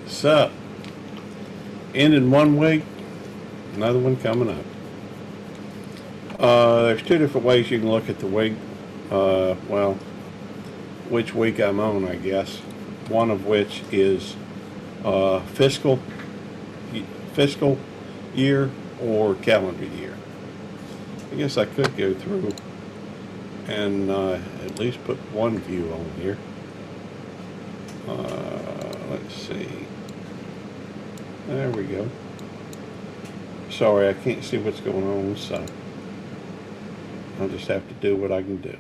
So, ending one week, another one coming up. There's two different ways you can look at the week. Well, which week I'm on, I guess. One of which is fiscal fiscal year or calendar year. I guess I could go through and at least put one view on here. Let's see. There we go. Sorry, I can't see what's going on, so I'll just have to do what I can do.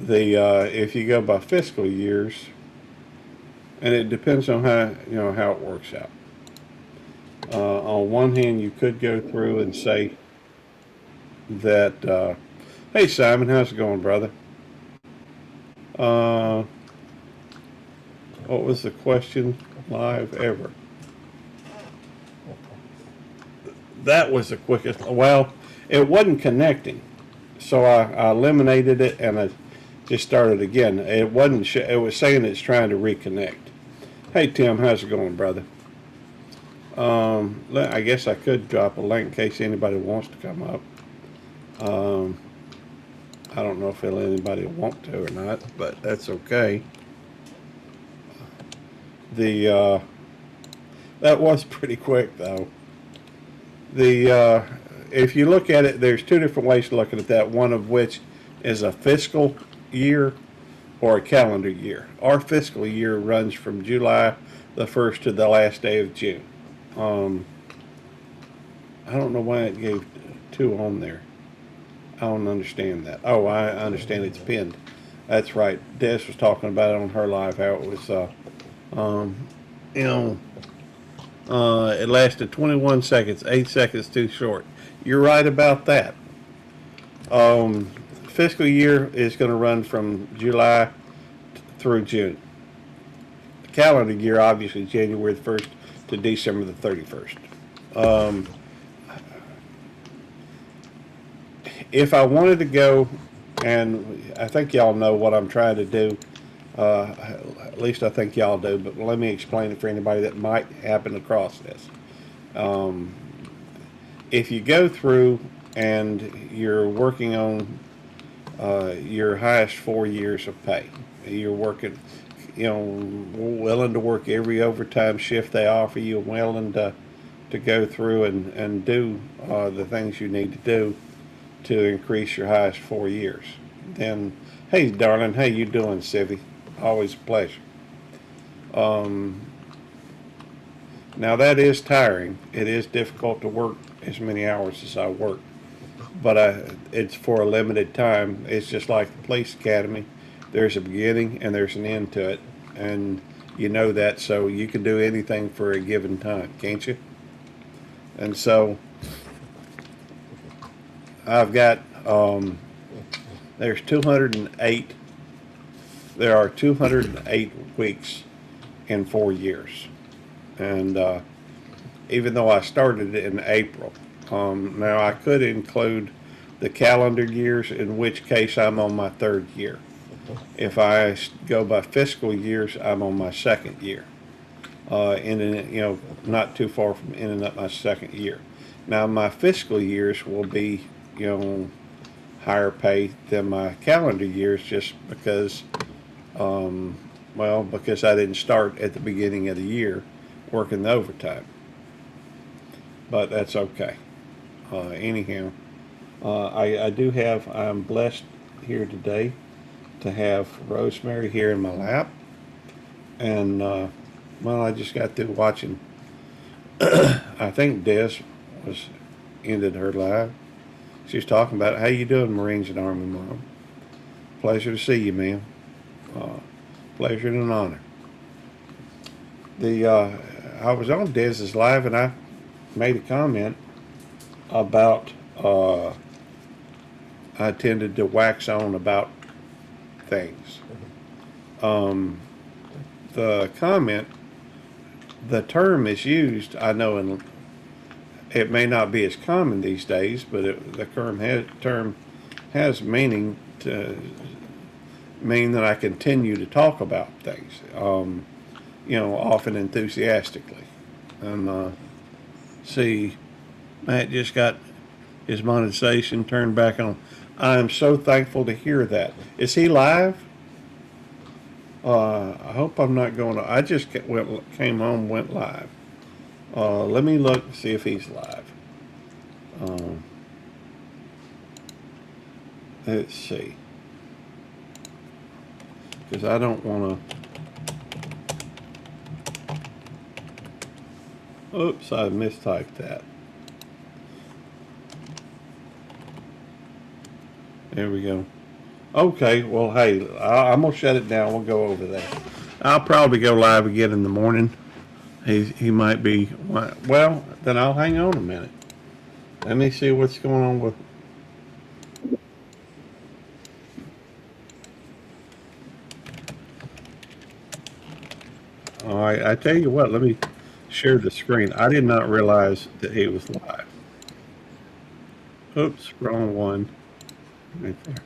If you go by fiscal years, and it depends on how it works out. On one hand, you could go through and say that, hey Simon, how's it going, brother? What was the question? Live ever? That was the quickest. Well, it wasn't connecting, so I eliminated it and I just started again. It wasn't. It was saying it's trying to reconnect. Hey Tim, how's it going, brother? I guess I could drop a link in case anybody wants to come up. I don't know if anybody want to or not, but that's okay. That was pretty quick though. If you look at it, there's two different ways to look at that. One of which is a fiscal year or a calendar year. Our fiscal year runs from July the 1st to the last day of June. I don't know why it gave two on there. I don't understand that. Oh, I understand it's pinned. That's right. Des was talking about it on her live, how it was, it lasted 21 seconds, 8 seconds too short. You're right about that. Fiscal year is going to run from July through June. The calendar year, obviously, January the 1st to December the 31st. If I wanted to go, and I think y'all know what I'm trying to do, at least I think y'all do, but let me explain it for anybody that might happen across this. If you go through and you're working on your highest 4 years of pay, you're working, willing to work every overtime shift they offer you, willing to go through and do the things you need to do to increase your highest 4 years. Then, hey darling, how you doing, Civvy? Always a pleasure. Now that is tiring. It is difficult to work as many hours as I work, but it's for a limited time. It's just like the police academy. There's a beginning and there's an end to it, and you know that, so you can do anything for a given time, can't you? And so I've got there's 208. There are 208 weeks in 4 years, and even though I started it in April, now I could include the calendar years, in which case I'm on my third year. If I go by fiscal years, I'm on my second year, not too far from ending up my second year. Now my fiscal years will be higher pay than my calendar years, just because because I didn't start at the beginning of the year working the overtime. But that's okay. Anyhow, I'm blessed here today to have Rosemary here in my lap. And, I just got through watching, I think Des ended her live. She was talking about, how you doing, Marines and Army Mom? Pleasure to see you, ma'am. Pleasure and an honor. I was on Dez's live and I made a comment about I tended to wax on about things. The comment, the term is used, I know, and it may not be as common these days, but the term has meaning to mean that I continue to talk about things, often enthusiastically. And see, Matt just got his monetization turned back on. I am so thankful to hear that. Is he live? I hope I'm not going to. I just came home, went live. Let me look and see if he's live. Um, let's see. Because I don't want to. Oops, I mistyped that. There we go. Okay, well, hey, I'm gonna shut it down. We'll go over that. I'll probably go live again in the morning. He might be. Well, then I'll hang on a minute. Let me see what's going on with. All right, I tell you what. Let me share the screen. I did not realize that he was live. Oops, wrong one. Right there.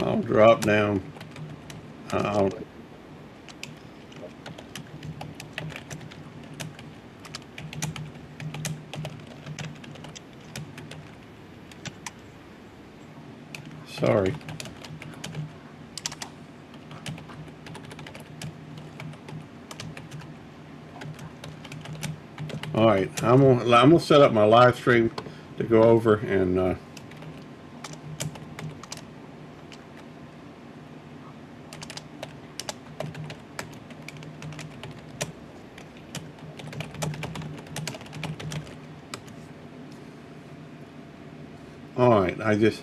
I'll drop down. I'll, sorry. All right, I'm gonna set up my live stream to go over and. All right, I just.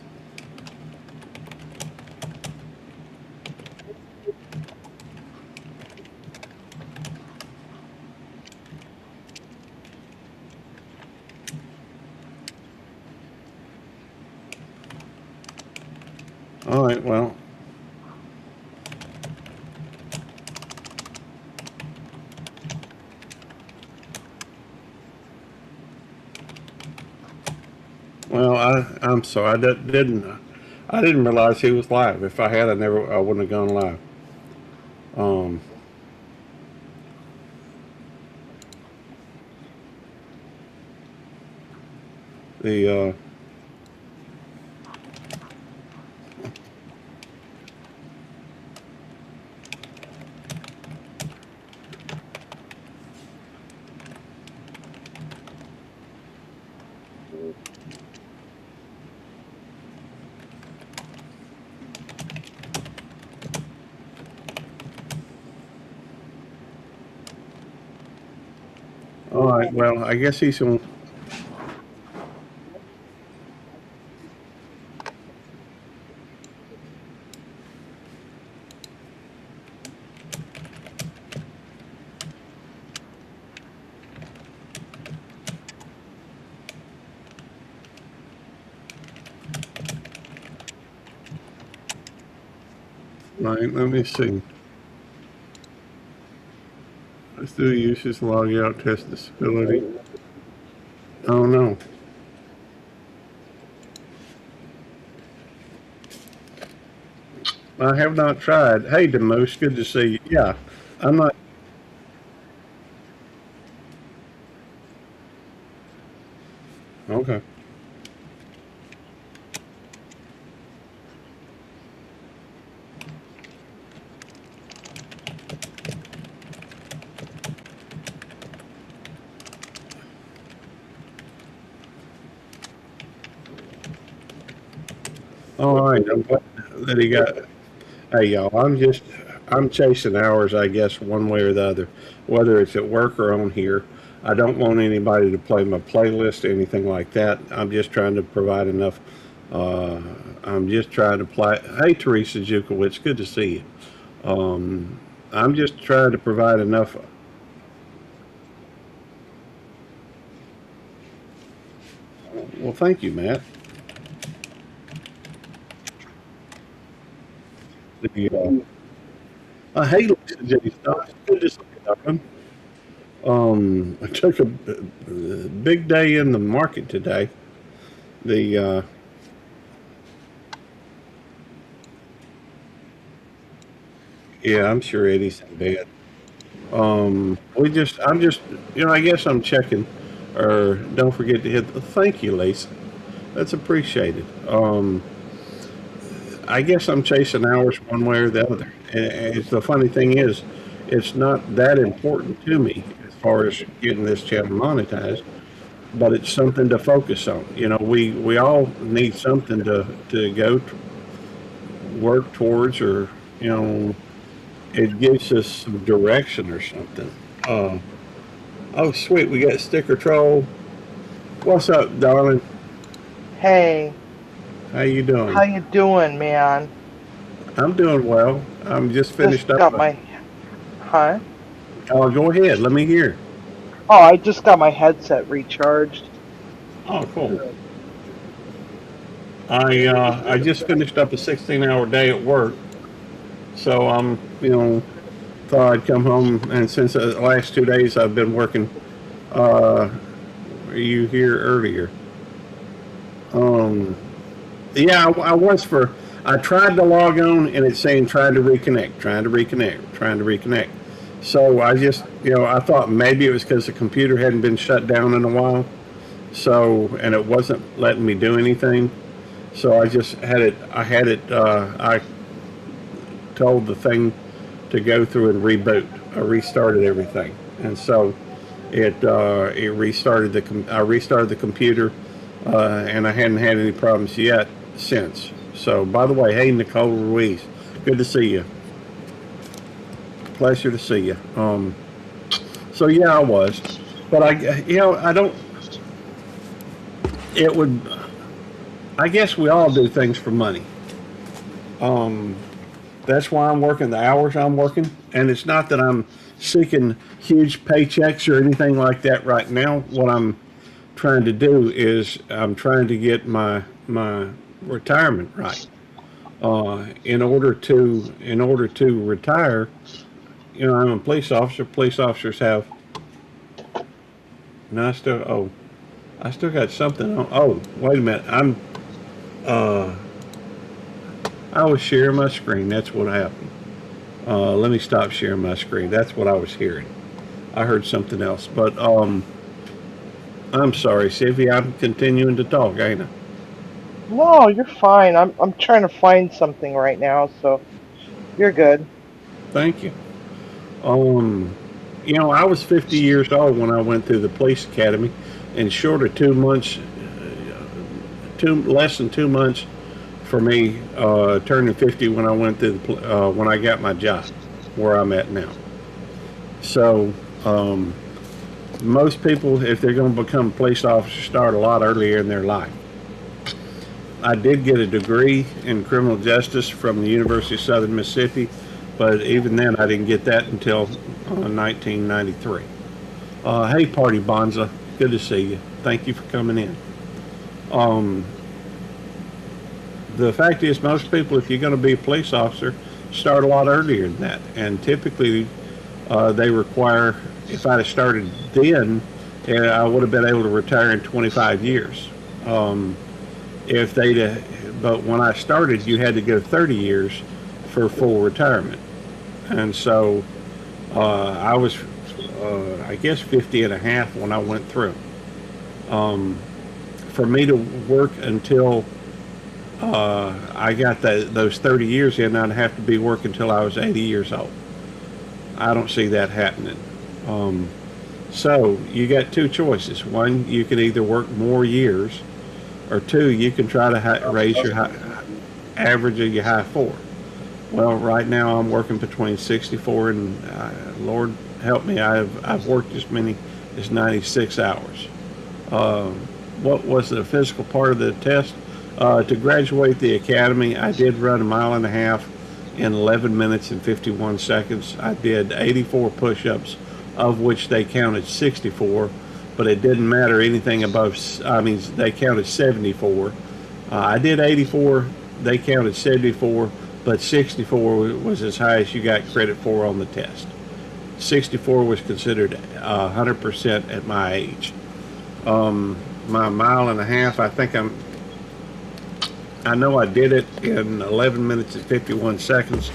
All right, well. Well, I'm sorry. I didn't realize he was live. If I had, I wouldn't have gone live. Um, the All right. Well, I guess he's on. Right. Let me see. Let's do uses log out test disability. Oh no. I have not tried. Hey, Demoose, good to see you. Yeah, I'm not. Okay. All right. I'm glad that he got. Hey, y'all. I'm chasing hours, I guess, one way or the other, whether it's at work or on here. I don't want anybody to play my playlist or anything like that. I'm just trying to provide enough. Uh, I'm just trying to play. Hey, Teresa Jukowicz, good to see you. I'm just trying to provide enough. Well, thank you, Matt. The, hey, Lisa J. Stocks, good to see you, darling. I took a big day in the market today. The Yeah, I'm sure Eddie's in bed. I'm just, I guess I'm checking, or don't forget to hit the thank you, Lisa. That's appreciated. I guess I'm chasing hours one way or the other. And the funny thing is, it's not that important to me as far as getting this channel monetized, but it's something to focus on. We all need something to work towards, or, you know, it gives us some direction or something. Uh, oh, sweet, we got Sticker Troll. What's up, darling? Hey, How you how doing? you doing, man? I'm doing well. I'm just Just finished up. got my, huh? Oh, go ahead. Let me hear. Oh, I just got my headset recharged. Oh, cool. I just finished up a 16-hour day at work, so thought I'd come home. And since the last 2 days I've been working, uh, were you here earlier? Um, yeah, I was for. I tried to log on and it's saying trying to reconnect, trying to reconnect, trying to reconnect. So I just, I thought maybe it was because the computer hadn't been shut down in a while. So, and it wasn't letting me do anything. So I just had it. I told the thing to go through and reboot. I restarted everything, and so it restarted I restarted the computer, and I hadn't had any problems yet since. So, by the way, hey Nicole Ruiz, good to see you. Pleasure to see you. So yeah, I was, but I don't. It would. I guess we all do things for money. Um, That's why I'm working the hours I'm working. And it's not that I'm seeking huge paychecks or anything like that right now. What I'm trying to do is I'm trying to get my retirement right. In order to retire, I'm a police officer. Police officers have. No, I still got something on. Oh, wait a minute. Uh, I was sharing my screen. That's what happened. Let me stop sharing my screen. That's what I was hearing. I heard something else. But I'm sorry, Sylvia. I'm continuing to talk, ain't I? No, you're fine. I'm trying to find something right now, so you're good. Thank you. Um, I was 50 years old when I went through the police academy, and short of 2 months, two less than 2 months for me turning 50 when I went through when I got my job where I'm at now. So most people, if they're going to become police officers, start a lot earlier in their life. I did get a degree in criminal justice from the University of Southern Mississippi, but even then I didn't get that until 1993. Hey, Party Bonza, good to see you. Thank you for coming in. Um, the fact is, most people, if you're going to be a police officer, start a lot earlier than that, and typically they require. If I'd have started then, I would have been able to retire in 25 years. Um, if they'd, but when I started, you had to go 30 years for full retirement, and so I was, I guess, 50 and a half when I went through. Um, for me to work until I got those 30 years in, I'd have to be working until I was 80 years old. I don't see that happening. Um, so you got two choices. One, you can either work more years, or two, you can try to raise your average of your high four. Well, right now I'm working between 64 and Lord help me, I've worked as many as 96 hours. Um, what was the physical part of the test? To graduate the academy, I did run a mile and a half in 11 minutes and 51 seconds. I did 84 push-ups, of which they counted 64, but it didn't matter anything above. I mean, they counted 74. I did 84. They counted 74, but 64 was as high as you got credit for on the test. 64 was considered 100% at my age. My mile and a half, I know I did it in 11 minutes and 51 seconds,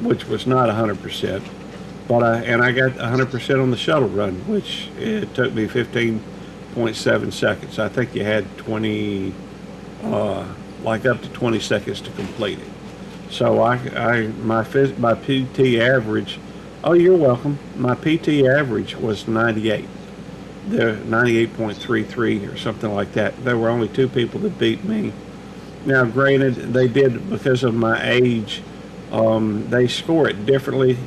which was not 100%, but I got 100% on the shuttle run, which it took me 15.7 seconds. I think you had 20, like up to 20 seconds to complete it. So my PT average, oh, you're welcome. My PT average was 98. They're 98.33 or something like that. There were only two people that beat me. Now, granted, they did because of my age. They score it differently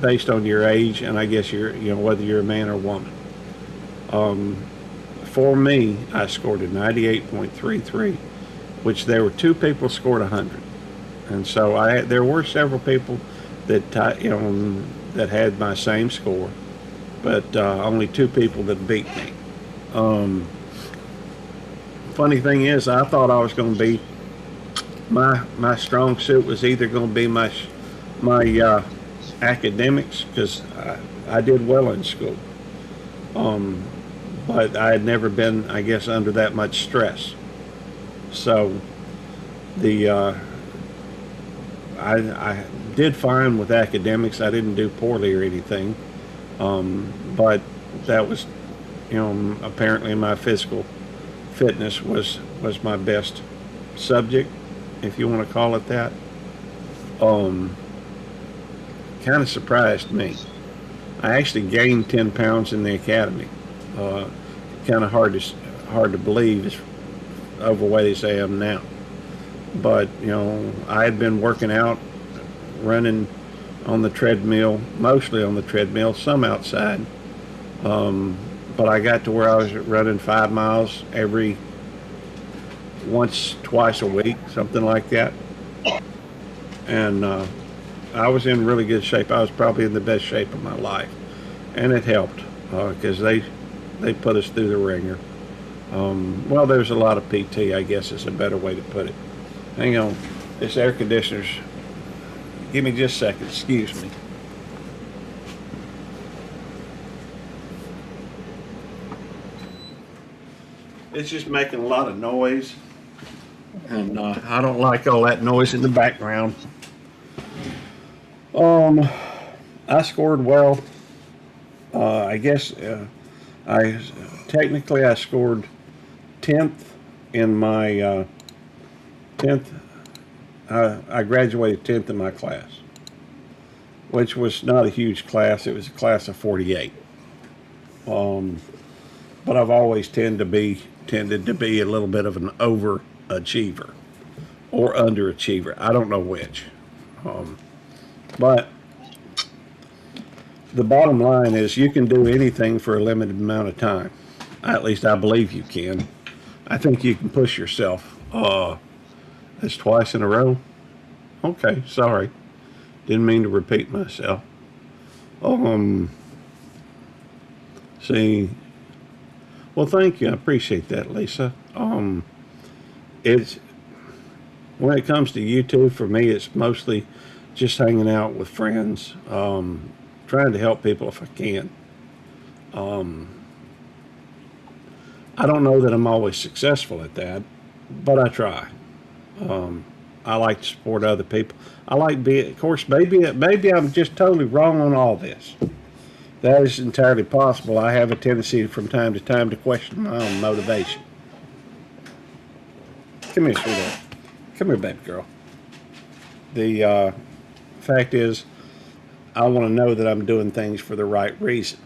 based on your age, and I guess whether you're a man or woman. For me, I scored a 98.33, which there were two people scored 100, and so there were several people that that had my same score, but only two people that beat me. Funny thing is, I thought I was going to be my strong suit was either going to be my academics, because I did well in school, but I had never been, I guess, under that much stress. So the I did fine with academics. I didn't do poorly or anything, but that was, apparently my physical fitness was my best subject, if you want to call it that. Kind of surprised me. I actually gained 10 pounds in the academy. Kind of hard to believe as overweight as I am now. But I had been working out, running on the treadmill, mostly on the treadmill, some outside. But I got to where I was running 5 miles twice a week, something like that. And I was in really good shape. I was probably in the best shape of my life, and it helped because they put us through the ringer. Well, there's a lot of PT, I guess is a better way to put it. Hang on, this air conditioner's. Give me just a second. Excuse me. It's just making a lot of noise, and I don't like all that noise in the background. I scored well. I guess I scored 10th in my 10th. I graduated 10th in my class, which was not a huge class. It was a class of 48. But I've always tended to be a little bit of an overachiever or underachiever. I don't know which. But the bottom line is you can do anything for a limited amount of time. At least I believe you can. I think you can push yourself. That's twice in a row. Okay, sorry. Didn't mean to repeat myself. See. Well, thank you. I appreciate that, Lisa. It's when it comes to YouTube, for me, it's mostly just hanging out with friends, trying to help people if I can. I don't know that I'm always successful at that, but I try. I like to support other people. I like being, of course, maybe I'm just totally wrong on all this. That is entirely possible. I have a tendency from time to time to question my own motivation. Come here, sweetheart. Come here, baby girl. The fact is, I want to know that I'm doing things for the right reason.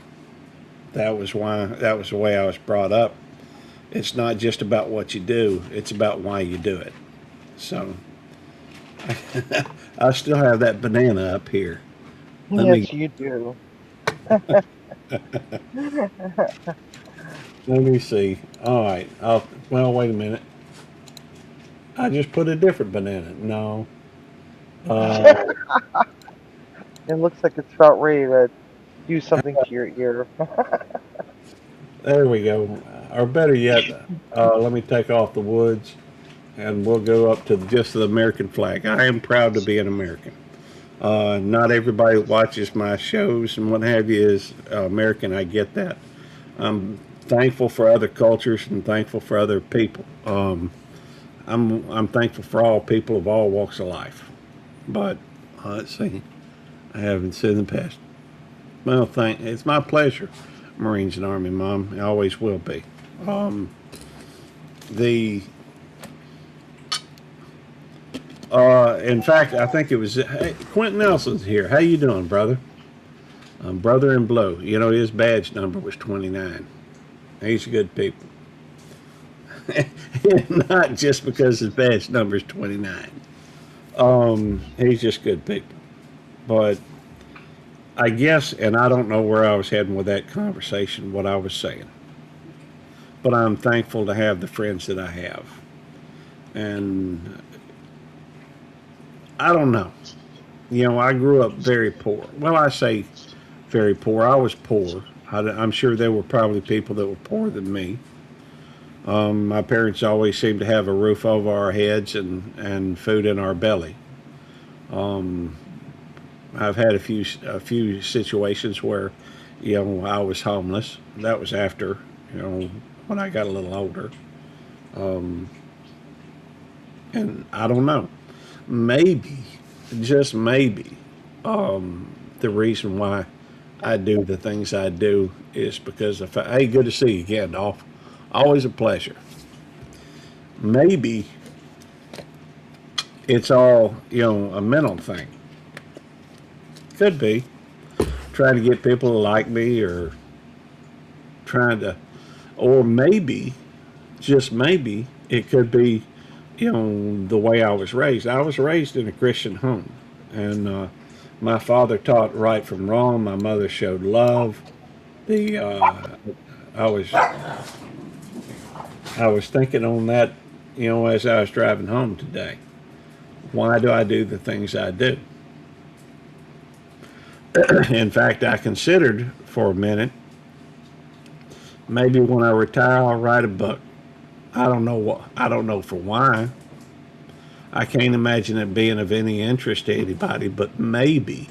That was the way I was brought up. It's not just about what you do, it's about why you do it. So, I still have that banana up here. Let me Yes, you do. let me see. All right. Well, wait a minute. I just put a different banana. No. Uh, It looks like it's about ready to do something to your ear. there we go. Or better yet, let me take off the woods, and we'll go up to just the American flag. I am proud to be an American. Not everybody that watches my shows and what have you is American. I get that. I'm thankful for other cultures and thankful for other people. I'm thankful for all people of all walks of life. But let's see, I haven't said in the past. Well, it's my pleasure, Marines and Army Mom. It always will be. Um, the in fact, I think it was hey, Quentin Nelson's here. How you doing, brother? Brother in Blow. You know his badge number was 29. He's a good people. Not just because his badge number is 29. He's just good people. But I guess, and I don't know where I was heading with that conversation, what I was saying. But I'm thankful to have the friends that I have. And I don't know. You know, I grew up very poor. Well, I say very poor. I was poor. I'm sure there were probably people that were poorer than me. My parents always seemed to have a roof over our heads and food in our belly. Um, I've had a few situations where, you know, I was homeless. That was after, you know, when I got a little older. Um, and I don't know. Maybe, just maybe, the reason why I do the things I do is because of, hey, good to see you again, Dolph. Always a pleasure. Maybe it's all, you know, a mental thing. Could be. Trying to get people to like me or trying to, or maybe, just maybe, it could be, you know, the way I was raised. I was raised in a Christian home. And my father taught right from wrong. My mother showed love. The I was I was thinking on that, you know, as I was driving home today. Why do I do the things I do? In fact, I considered for a minute maybe when I retire I'll write a book. I don't know what. I don't know for why. I can't imagine it being of any interest to anybody, but maybe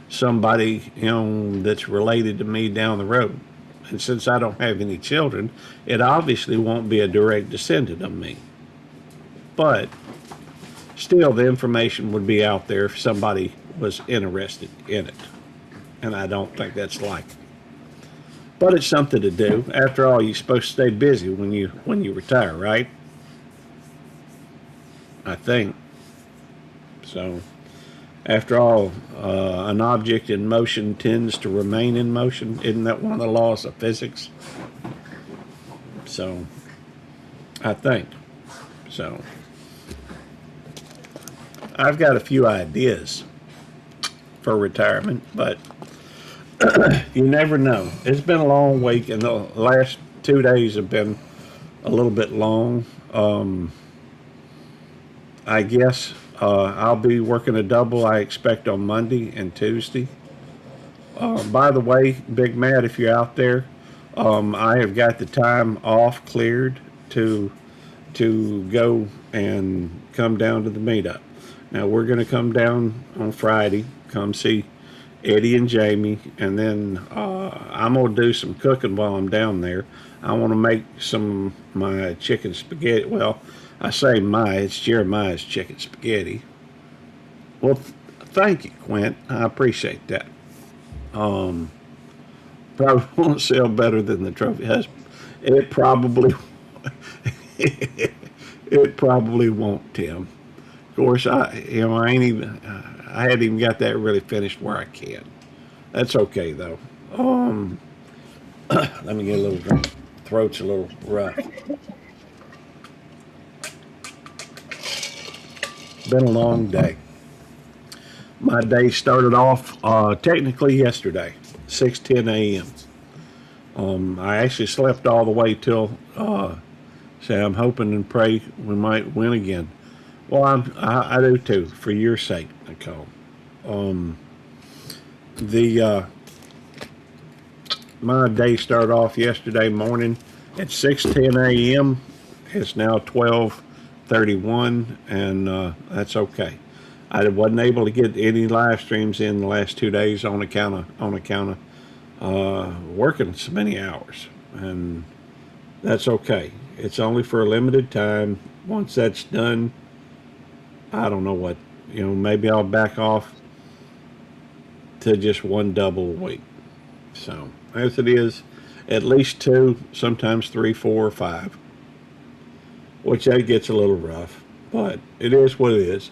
somebody, you know, that's related to me down the road. And since I don't have any children, it obviously won't be a direct descendant of me. But still, the information would be out there if somebody was interested in it. And I don't think that's likely. But it's something to do. After all, you're supposed to stay busy when you retire, right? I think so. After all, an object in motion tends to remain in motion. Isn't that one of the laws of physics? So, I think so. I've got a few ideas for retirement, but you never know. It's been a long week, and the last 2 days have been a little bit long. I guess I'll be working a double, I expect, on Monday and Tuesday. By the way, Big Matt, if you're out there, I have got the time off cleared to go and come down to the meetup. Now we're going to come down on Friday, come see Eddie and Jamie, and then I'm going to do some cooking while I'm down there. I want to make some of my chicken spaghetti. Well, I say it's Jeremiah's chicken spaghetti. Well, thank you, Quint. I appreciate that. Um, Probably won't sell better than the trophy husband. It probably, it probably won't, Tim. Of course, I ain't even, I hadn't even got that really finished where I can. That's okay though. Let me get a little drink. Throat's a little rough. been a long day. My day started off technically yesterday, 6:10 a.m. I actually slept all the way till. Say I'm hoping and pray we might win again. Well, I do too, for your sake, Nicole. Um, the My day started off yesterday morning at 6:10 a.m. It's now 12:31, and that's okay. I wasn't able to get any live streams in the last 2 days on account of working so many hours, and that's okay. It's only for a limited time. Once that's done, I don't know what, maybe I'll back off to just one double a week. So, as it is, at least two, sometimes three, four, or five, which that gets a little rough, but it is what it is.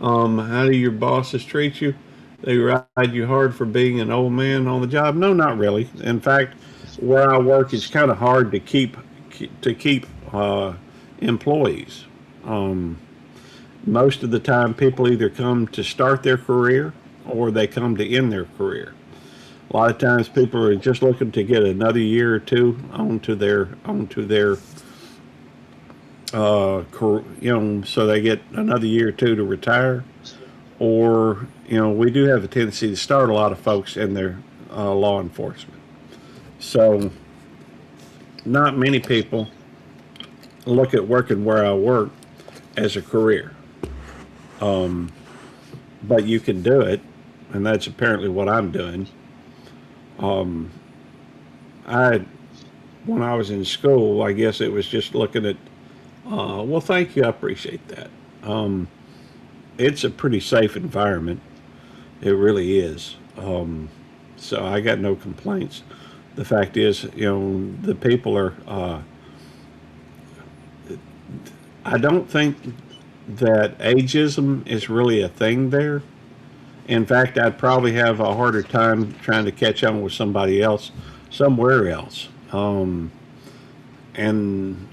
How do your bosses treat you? They ride you hard for being an old man on the job? No, not really. In fact, where I work, it's kind of hard to keep employees. Um, Most of the time, people either come to start their career or they come to end their career. A lot of times, people are just looking to get another year or two onto their so they get another year or two to retire. Or we do have a tendency to start a lot of folks in their law enforcement. So not many people look at working where I work as a career. But you can do it, and that's apparently what I'm doing. Um, I When I was in school, I guess it was just looking at. Well, thank you, I appreciate that. Um, it's a pretty safe environment. It really is. So I got no complaints. The fact is, the people are. I don't think that ageism is really a thing there. In fact, I'd probably have a harder time trying to catch on with somebody else somewhere else. And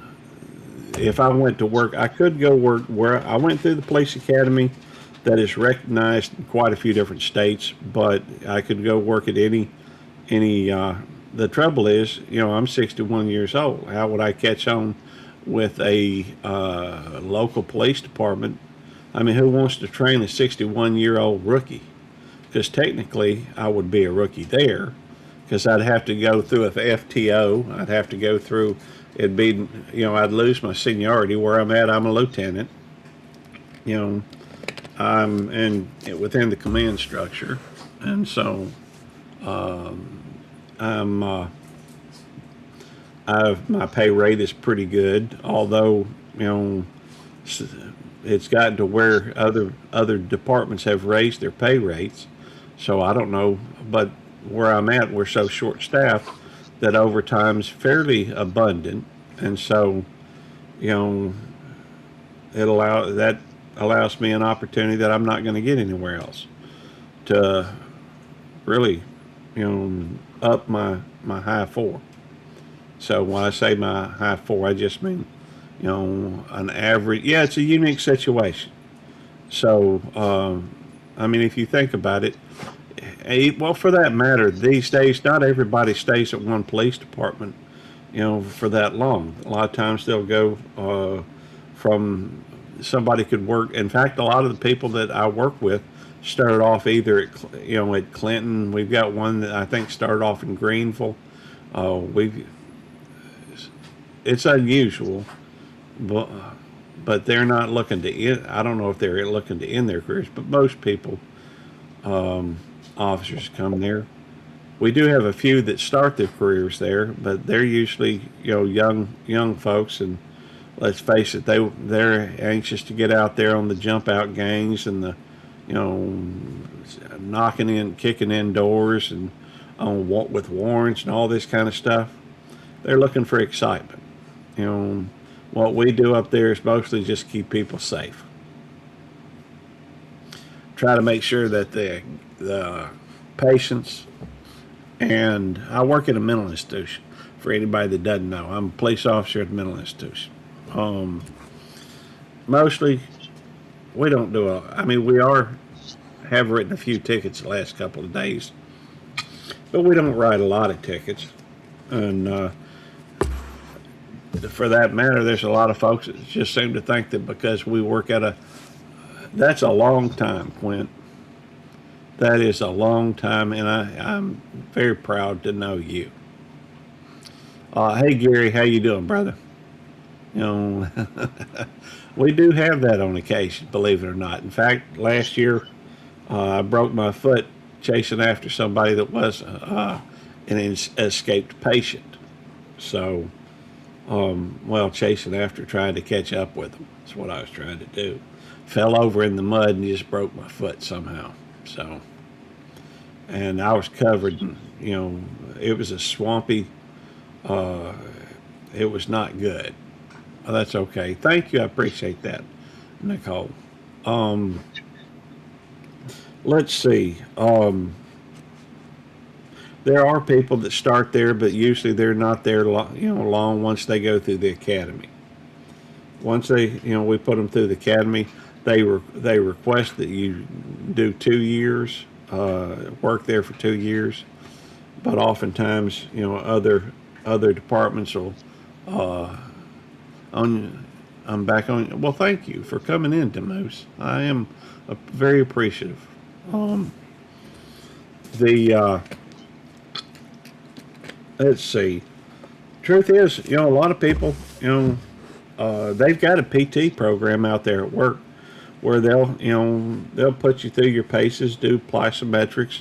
if I went to work, I could go work where I went through the police academy that is recognized in quite a few different states, but I could go work at any. The trouble is, I'm 61 years old. How would I catch on with a local police department? I mean, who wants to train a 61-year-old rookie? Because technically, I would be a rookie there, because I'd have to go through a FTO. I'd have to go through. It'd be, I'd lose my seniority. Where I'm at, I'm a lieutenant. You know, I'm within the command structure, and so I'm. My pay rate is pretty good, although it's gotten to where other departments have raised their pay rates. So I don't know, but where I'm at, we're so short staffed that overtime's fairly abundant, and so you know that allows me an opportunity that I'm not going to get anywhere else to really up my high four. So when I say my high four, I just mean an average. Yeah, it's a unique situation. So I mean, if you think about it, well, for that matter, these days, not everybody stays at one police department, for that long. A lot of times they'll go from somebody could work. In fact, a lot of the people that I work with started off either at Clinton. We've got one that I think started off in Greenville. We It's unusual, but they're not looking to end. I don't know if they're looking to end their careers, but most people, officers, come there. We do have a few that start their careers there, but they're usually young folks, and let's face it, they're anxious to get out there on the jump out gangs and the you know knocking in, kicking in doors, and on with warrants and all this kind of stuff. They're looking for excitement. You know, what we do up there is mostly just keep people safe. Try to make sure that the patients, and I work in a mental institution. For anybody that doesn't know, I'm a police officer at a mental institution. Mostly we don't do a. I mean, we have written a few tickets the last couple of days, but we don't write a lot of tickets. And for that matter, there's a lot of folks that just seem to think that because we work at a. That's a long time, Quint. That is a long time, and I'm very proud to know you. Hey Gary, how you doing, brother? You know, we do have that on occasion, believe it or not. In fact, last year I broke my foot chasing after somebody that was an escaped patient. So, well, chasing after, trying to catch up with them. That's what I was trying to do. Fell over in the mud and just broke my foot somehow. So, and I was covered. In, it was a swampy. Uh, it was not good. That's okay. Thank you. I appreciate that, Nicole. Um, let's see. There are people that start there, but usually they're not there, long once they go through the academy. Once we put them through the academy, they request that you do 2 years, work there for 2 years. But oftentimes, other departments will. On, I'm back on. Well, thank you for coming in, Demoose. I am very appreciative. Um, the Let's see. Truth is, a lot of people, they've got a PT program out there at work where they'll put you through your paces, do plyometrics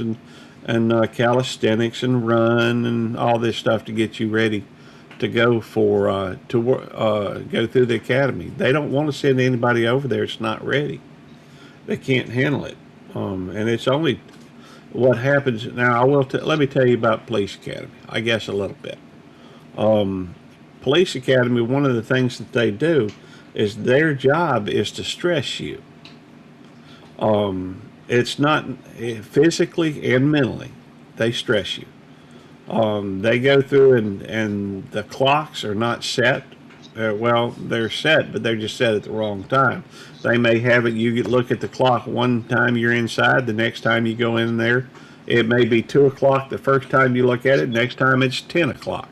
and calisthenics and run and all this stuff to get you ready to go go through the academy. They don't want to send anybody over there that's not ready. They can't handle it, and it's only what happens now. Let me tell you about police academy. I guess a little bit. Police academy. One of the things that they do is their job is to stress you. It's not physically and mentally. They stress you. They go through and the clocks are not set. Well, they're set, but they're just set at the wrong time. They may have it. You look at the clock one time you're inside. The next time you go in there, it may be 2 o'clock. The first time you look at it, next time it's 10 o'clock.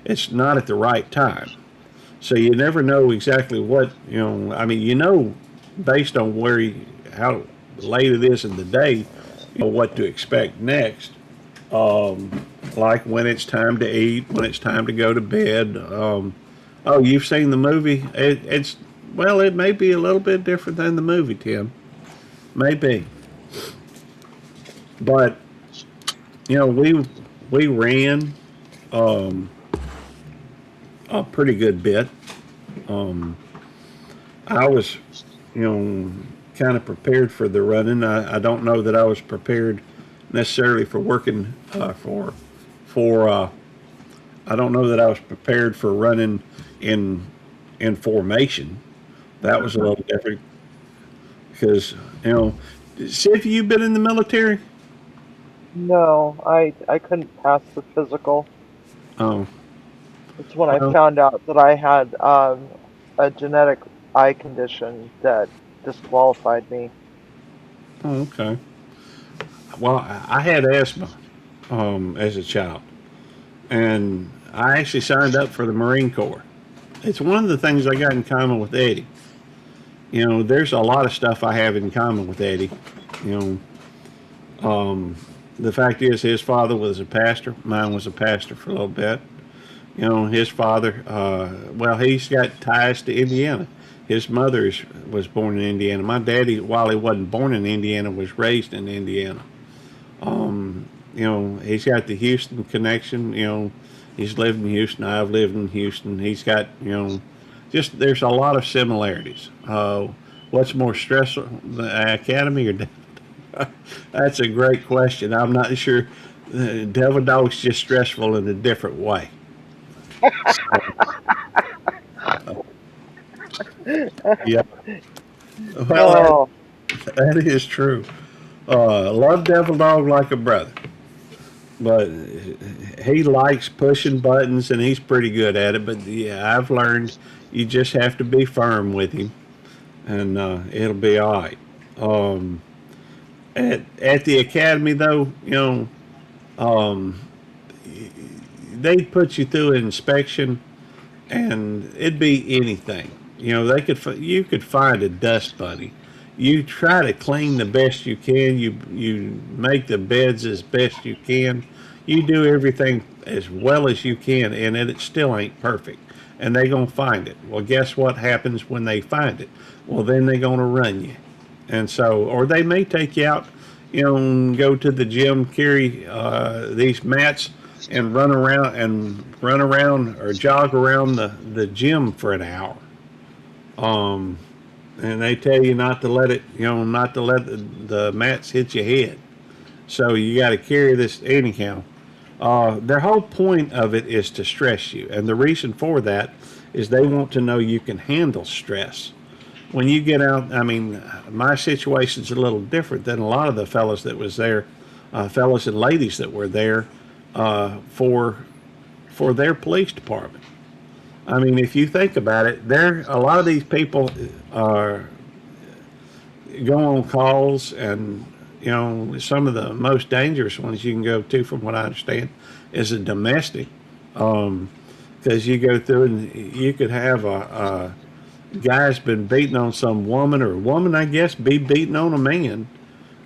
It's not at the right time. So you never know exactly what I mean, based on how late it is in the day, what to expect next. Like when it's time to eat, when it's time to go to bed. Oh, you've seen the movie? It may be a little bit different than the movie, Tim. Maybe, but we ran a pretty good bit. I was, kind of prepared for the running. I don't know that I was prepared necessarily for working for. I don't know that I was prepared for running in formation. That was a little different because Sid, you've been in the military. No, I couldn't pass the physical. Oh, It's when I well, found out that I had a genetic eye condition that disqualified me. oh, okay. Well, I had asthma as a child, and I actually signed up for the Marine Corps. It's one of the things I got in common with Eddie. There's a lot of stuff I have in common with Eddie. You the fact is, his father was a pastor. Mine was a pastor for a little bit. His father, he's got ties to Indiana. His mother was born in Indiana. My daddy, while he wasn't born in Indiana, was raised in Indiana. He's got the Houston connection. He's lived in Houston. I've lived in Houston. He's got, just there's a lot of similarities. What's more stressful, the academy or that's a great question. I'm not sure. Devil Dog's just stressful in a different way. Yeah. Well, Oh, that is true. Love Devil Dog like a brother, but he likes pushing buttons and he's pretty good at it. But yeah, I've learned you just have to be firm with him and it'll be all right. Um, at the academy, though, um, they put you through an inspection, and it'd be anything. You could find a dust bunny. You try to clean the best you can. You make the beds as best you can. You do everything as well as you can, and it still ain't perfect. And they gonna find it. Well, guess what happens when they find it? Well, then they gonna run you, and so, or they may take you out, and go to the gym, carry these mats, and run around or jog around the gym for an hour. Um, and they tell you not to let it, not to let the mats hit your head. So you got to carry this anyhow. Their whole point of it is to stress you, and the reason for that is they want to know you can handle stress. When you get out, I mean, my situation's a little different than a lot of the fellas that was there, fellas and ladies that were there for their police department. I mean, if you think about it, there a lot of these people are go on calls, and some of the most dangerous ones you can go to, from what I understand, is a domestic. Because you go through and you could have a guy's been beating on some woman, or a woman, I guess, be beating on a man.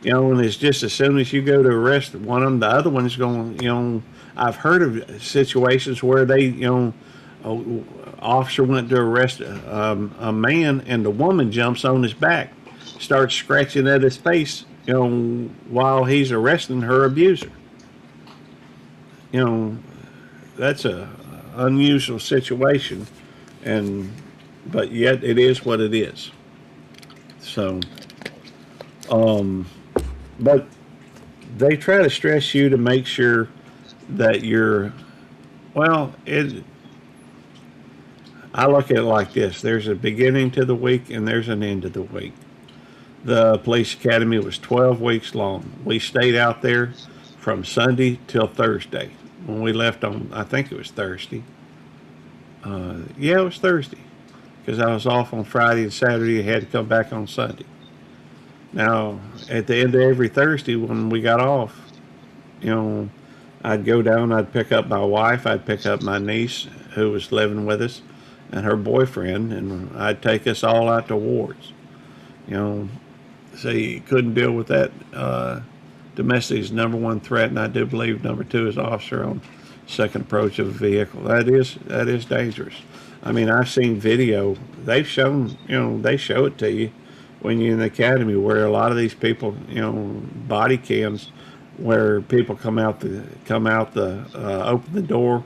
And it's just as soon as you go to arrest one of them, the other one's going. I've heard of situations where they, a officer went to arrest a man, and the woman jumps on his back, starts scratching at his face, while he's arresting her abuser. You know, that's a unusual situation, and but yet it is what it is. So, um, but they try to stress you to make sure that you're well. I look at it like this: there's a beginning to the week, and there's an end to the week. The police academy was 12 weeks long. We stayed out there from Sunday till Thursday. When we left on, I think it was Thursday. Yeah, it was Thursday, because I was off on Friday and Saturday. I had to come back on Sunday. Now, at the end of every Thursday when we got off, you know, I'd go down, I'd pick up my wife, I'd pick up my niece who was living with us, and her boyfriend, and I'd take us all out to wards. You know, so you couldn't deal with that. Domestic is number one threat, and I do believe number two is officer on second approach of a vehicle. That is dangerous. I mean, I've seen video. They've shown, they show it to you when you're in the academy, where a lot of these people, body cams, where people open the door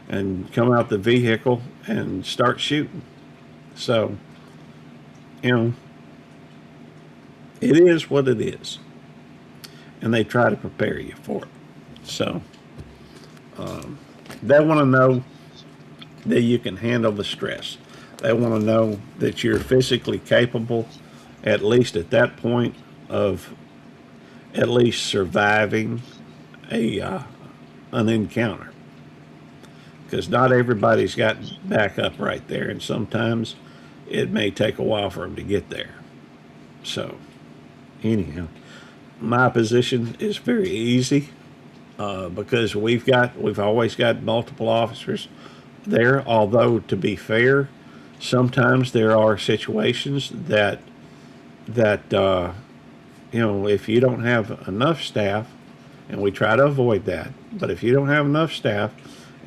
and come out the vehicle and start shooting. So, you know, it is what it is, and they try to prepare you for it. So, they want to know that you can handle the stress. They want to know that you're physically capable, at least at that point, of at least surviving a an encounter. Because not everybody's got backup right there, and sometimes it may take a while for them to get there. So, anyhow, my position is very easy, because we've always got multiple officers there. Although, to be fair, sometimes there are situations that if you don't have enough staff, and we try to avoid that, but if you don't have enough staff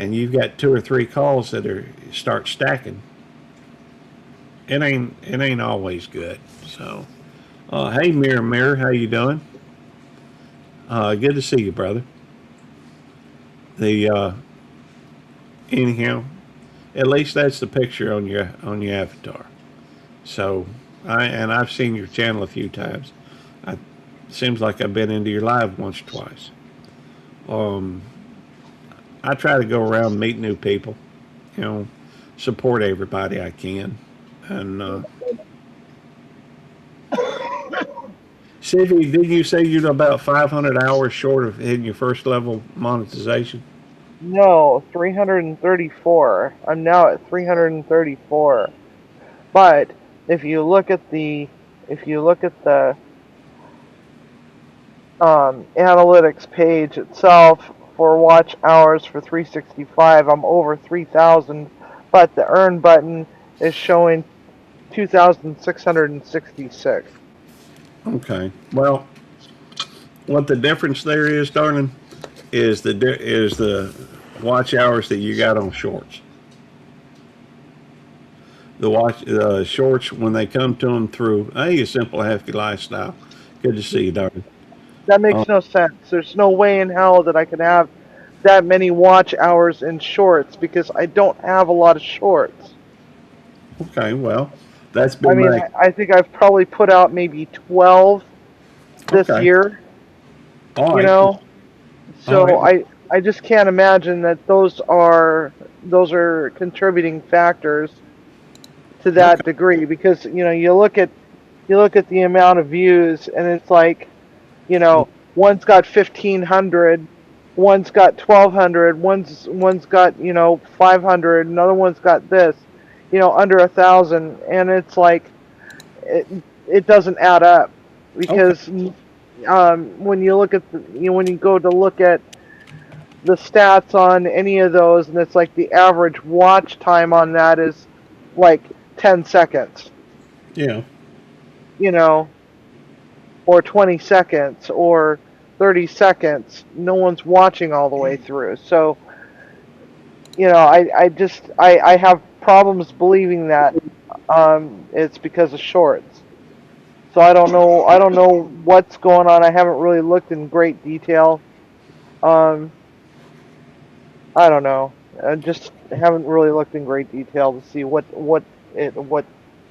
and you've got two or three calls that start stacking, it ain't always good. So, hey, Mirror, how you doing? Good to see you, brother. The Anyhow, at least that's the picture on your avatar. So, I've seen your channel a few times. It seems like I've been into your live once or twice. Um, I try to go around meet new people, you know, support everybody I can, and Sylvie, didn't you say you're about 500 hours short of hitting your first level monetization? No, 334. I'm now at 334. But if you look at the analytics page itself for watch hours for 365, I'm over 3,000, but the earn button is showing 2,666. Okay. Well, what the difference there is, darling, is the watch hours that you got on shorts. The shorts when they come to them through. Hey, a simple happy lifestyle. Good to see you, darling. That Uh, makes no sense. There's no way in hell that I can have that many watch hours in shorts because I don't have a lot of shorts. okay. Well, that's I been mean, my I think I've probably put out maybe 12 this okay. year, All you right. know? All So right. I just can't imagine that those are contributing factors to Okay. that degree because you look at the amount of views and it's like, one's got 1,500, one's got 1,200, one's got 500, another one's got this, under 1,000, and it's like it it doesn't add up Okay. because when you look at when you go to look at the stats on any of those, and it's like the average watch time on that is like 10 seconds, Yeah. you know, or 20 seconds or 30 seconds. No one's watching all the way through. So, I have problems believing that it's because of shorts. So I don't know what's going on. I haven't really looked in great detail. Um, I don't know. I just haven't really looked in great detail to see what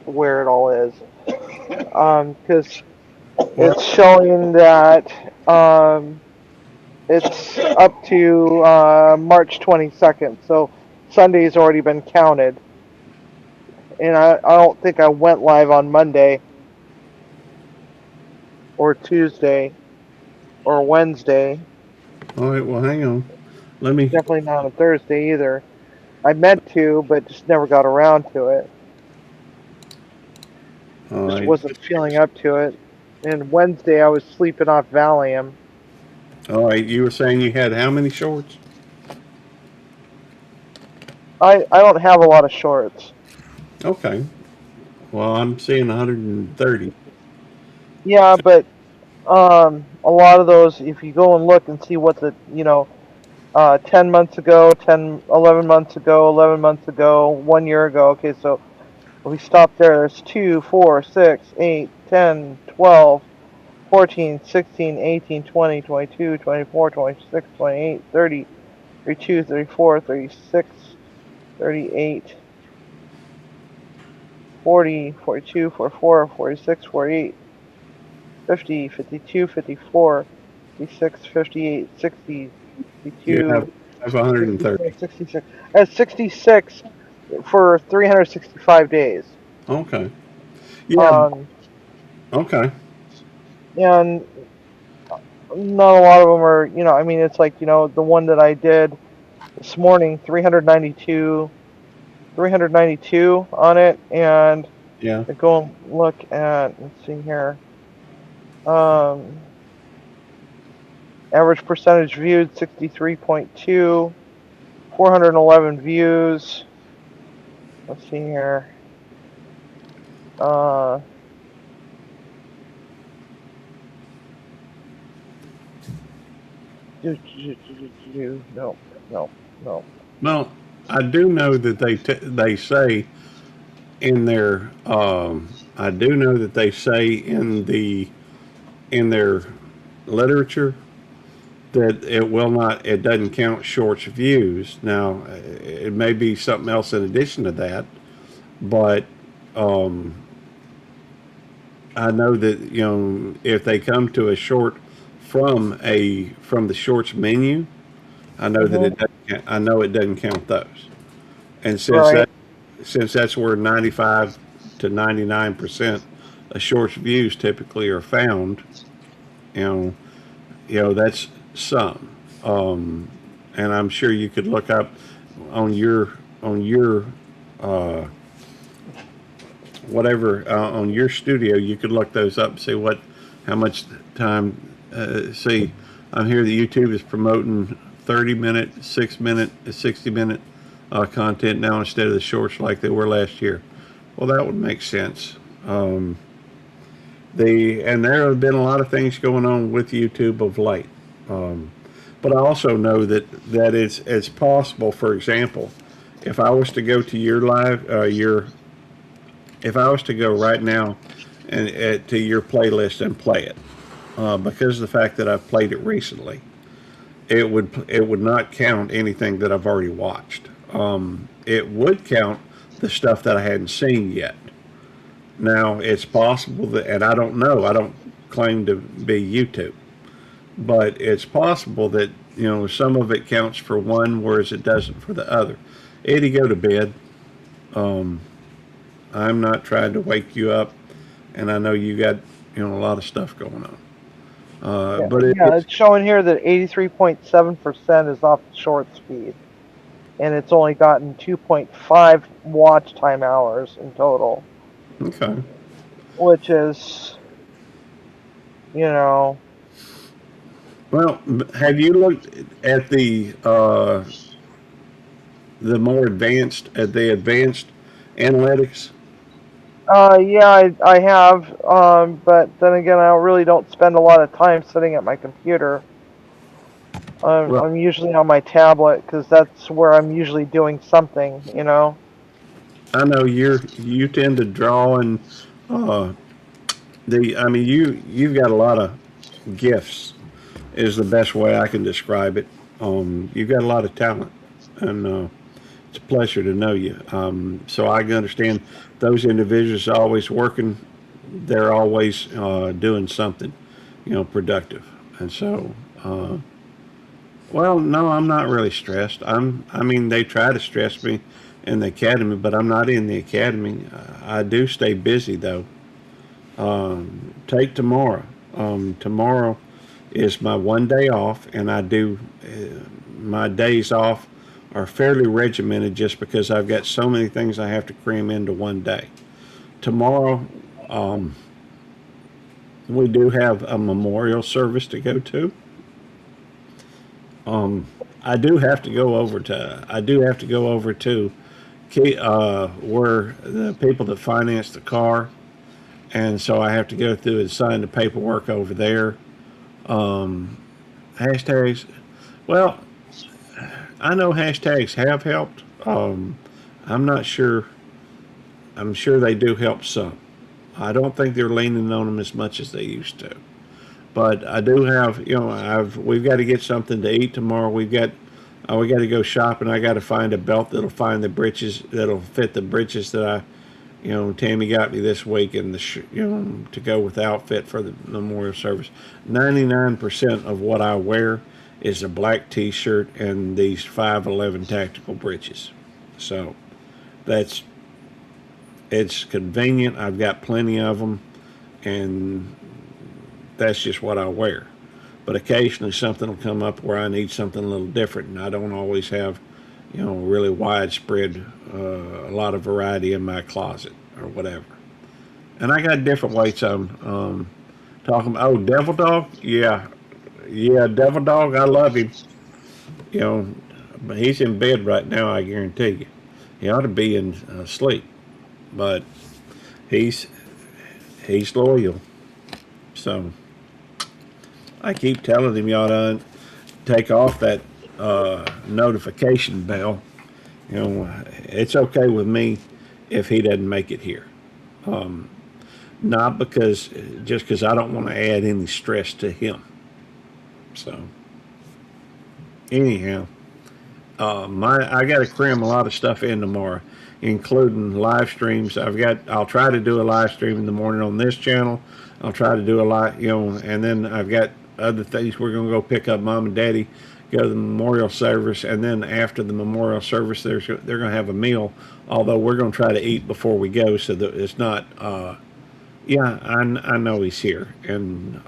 where it all is. Because it's Well. showing that it's up to March 22nd. So Sunday's already been counted, and I don't think I went live on Monday or Tuesday or Wednesday. All right. Well, hang on. Let me. Definitely not on Thursday either. I meant to, but just never got around to it. All Just right. wasn't feeling up to it. And Wednesday I was sleeping off Valium. All right. You were saying you had how many shorts? I don't have a lot of shorts. Okay. Well, I'm seeing 130. Yeah, but a lot of those, if you go and look and see what 10 months ago, 10, 11 months ago, 11 months ago, 1 year ago. Okay, so if we stop there, there's 2, 4, 6, 8, 10, 12, 14, 16, 18, 20, 22, 24, 26, 28, 30, 32, 34, 36, 38, 40, 42, 44, 46, 48, 50, 52, 54, 56, 58, 60, You have 62, 130. 66, 66. That's 66 for 365 days. Okay. Yeah. Um, Okay. and not a lot of them are, I mean, it's like, the one that I did this morning, 392 on it, and Yeah. I go and look at, let's see here, um, average percentage viewed 63.2, 411 views. Let's see here. Uh, no, no, no. Well, I do know that they say in their I do know that they say in their literature that it doesn't count shorts views. Now it may be something else in addition to that, but um, I know that if they come to a short from the shorts menu, I know that Hmm. I know it doesn't count those. And Right. since that's where 95 to 99% of shorts views typically are found, you know, that's some. Um, and I'm sure you could look up on your uh, whatever on your studio, you could look those up and see how much time. See, I'm here that YouTube is promoting 30-minute, 6-minute, 60-minute content now instead of the shorts like they were last year. Well, that would make sense. And there have been a lot of things going on with YouTube of late. But I also know that it's possible. For example, if I was to go to your live, if I was to go right now and to your playlist and play it, because of the fact that I've played it recently, it would not count anything that I've already watched. It would count the stuff that I hadn't seen yet. Now it's possible that, and I don't know, I don't claim to be YouTube, but it's possible that some of it counts for one, whereas it doesn't for the other. Eddie, go to bed. Um, I'm not trying to wake you up, and I know you got a lot of stuff going on. Yeah, But yeah, it's showing here that 83.7% is off the short speed, and it's only gotten 2.5 watch time hours in total, okay. which is, you know, Well, have you looked at the more advanced at the advanced analytics? yeah, I have, but then again, I really don't spend a lot of time sitting at my computer. Well, I'm usually on my tablet because that's where I'm usually doing something, you know. I know you tend to draw and uh, I mean you've got a lot of gifts is the best way I can describe it. You've got a lot of talent, and it's a pleasure to know you. So I can understand those individuals are always working. They're always doing something, productive. And so, well, no, I'm not really stressed. I mean, they try to stress me in the academy, but I'm not in the academy. I do stay busy though. Take tomorrow. Tomorrow is my one day off, and I do my days off are fairly regimented just because I've got so many things I have to cram into one day. Tomorrow, um, we do have a memorial service to go to. Um, I do have to go over to where the people that finance the car, and so I have to go through and sign the paperwork over there. Um, Hashtags. Well, I know hashtags have helped. I'm not sure. I'm sure they do help some. I don't think they're leaning on them as much as they used to. But I do have, we've got to get something to eat tomorrow. We got to go shopping. I got to find a belt that'll find the breeches that'll fit the breeches that Tammy got me this week, and to go with the outfit for the memorial service. 99% of what I wear is a black T-shirt and these 511 tactical breeches. So that's it's convenient. I've got plenty of them, and that's just what I wear. But occasionally something will come up where I need something a little different, and I don't always have, really widespread, a lot of variety in my closet or whatever. And I got different weights on. Talking about, oh, Devil Dog? Yeah. Yeah, Devil Dog, I love him. You know, but he's in bed right now, I guarantee you. He ought to be in sleep, but he's he's loyal. So I keep telling him you ought to take off that notification bell. It's okay with me if he doesn't make it here. Um, Not because just because I don't want to add any stress to him. So anyhow, I got to cram a lot of stuff in tomorrow, including live streams. I'll try to do a live stream in the morning on this channel. I'll try to do a live, and then I've got other things. We're gonna go pick up mom and daddy, go to the memorial service, and then after the memorial service, they're gonna have a meal. Although we're gonna try to eat before we go, so that it's not. Yeah, I know he's here, and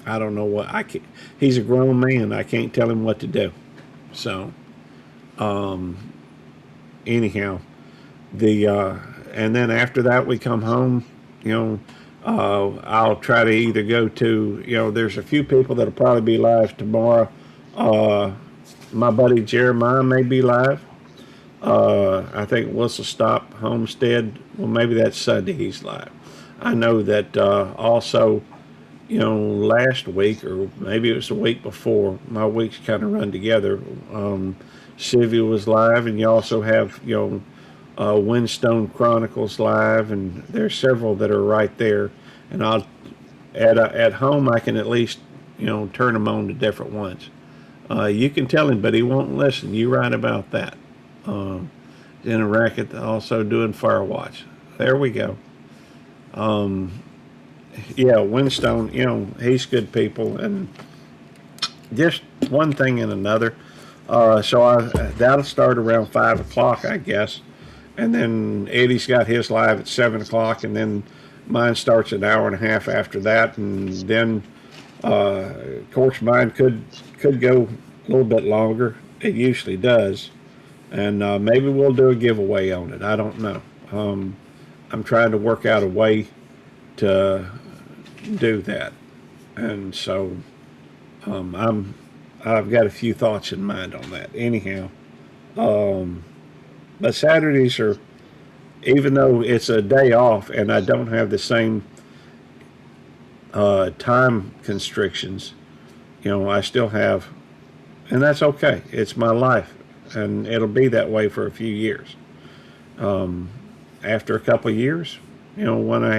I don't know what I can. He's a grown man. I can't tell him what to do. So, anyhow, the and then after that we come home. You know, I'll try to either go to, there's a few people that'll probably be live tomorrow. Uh, my buddy Jeremiah may be live. I think Whistle Stop Homestead. Well, maybe that's Sunday he's live. I know that also, last week or maybe it was the week before. My weeks kind of run together. Sylvia was live, and you also have Windstone Chronicles live, and there's several that are right there. And I'll at home I can at least turn them on to different ones. You can tell him, but he won't listen. You right about that. In a racket, also doing Firewatch. There we go. Yeah, Windstone, he's good people, and just one thing and another. That'll start around 5 o'clock, I guess, and then Eddie's got his live at 7 o'clock, and then mine starts an hour and a half after that, and then of course mine could go a little bit longer. It usually does, and maybe we'll do a giveaway on it. I don't know. I'm trying to work out a way to do that, and so I've got a few thoughts in mind on that. Anyhow, but Saturdays are, even though it's a day off and I don't have the same time constrictions, I still have, and that's okay. It's my life, and it'll be that way for a few years. After a couple of years, when I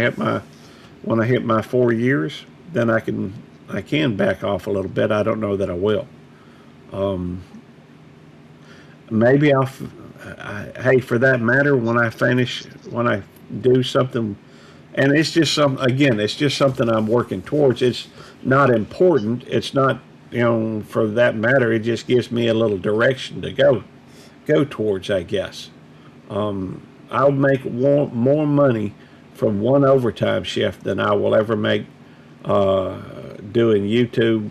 hit my 4 years, then I can back off a little bit. I don't know that I will. Maybe hey, for that matter, when I do something, and it's just it's just something I'm working towards. It's not important. It's not, for that matter, it just gives me a little direction to go towards, I guess. I'll make more money from one overtime shift than I will ever make doing YouTube,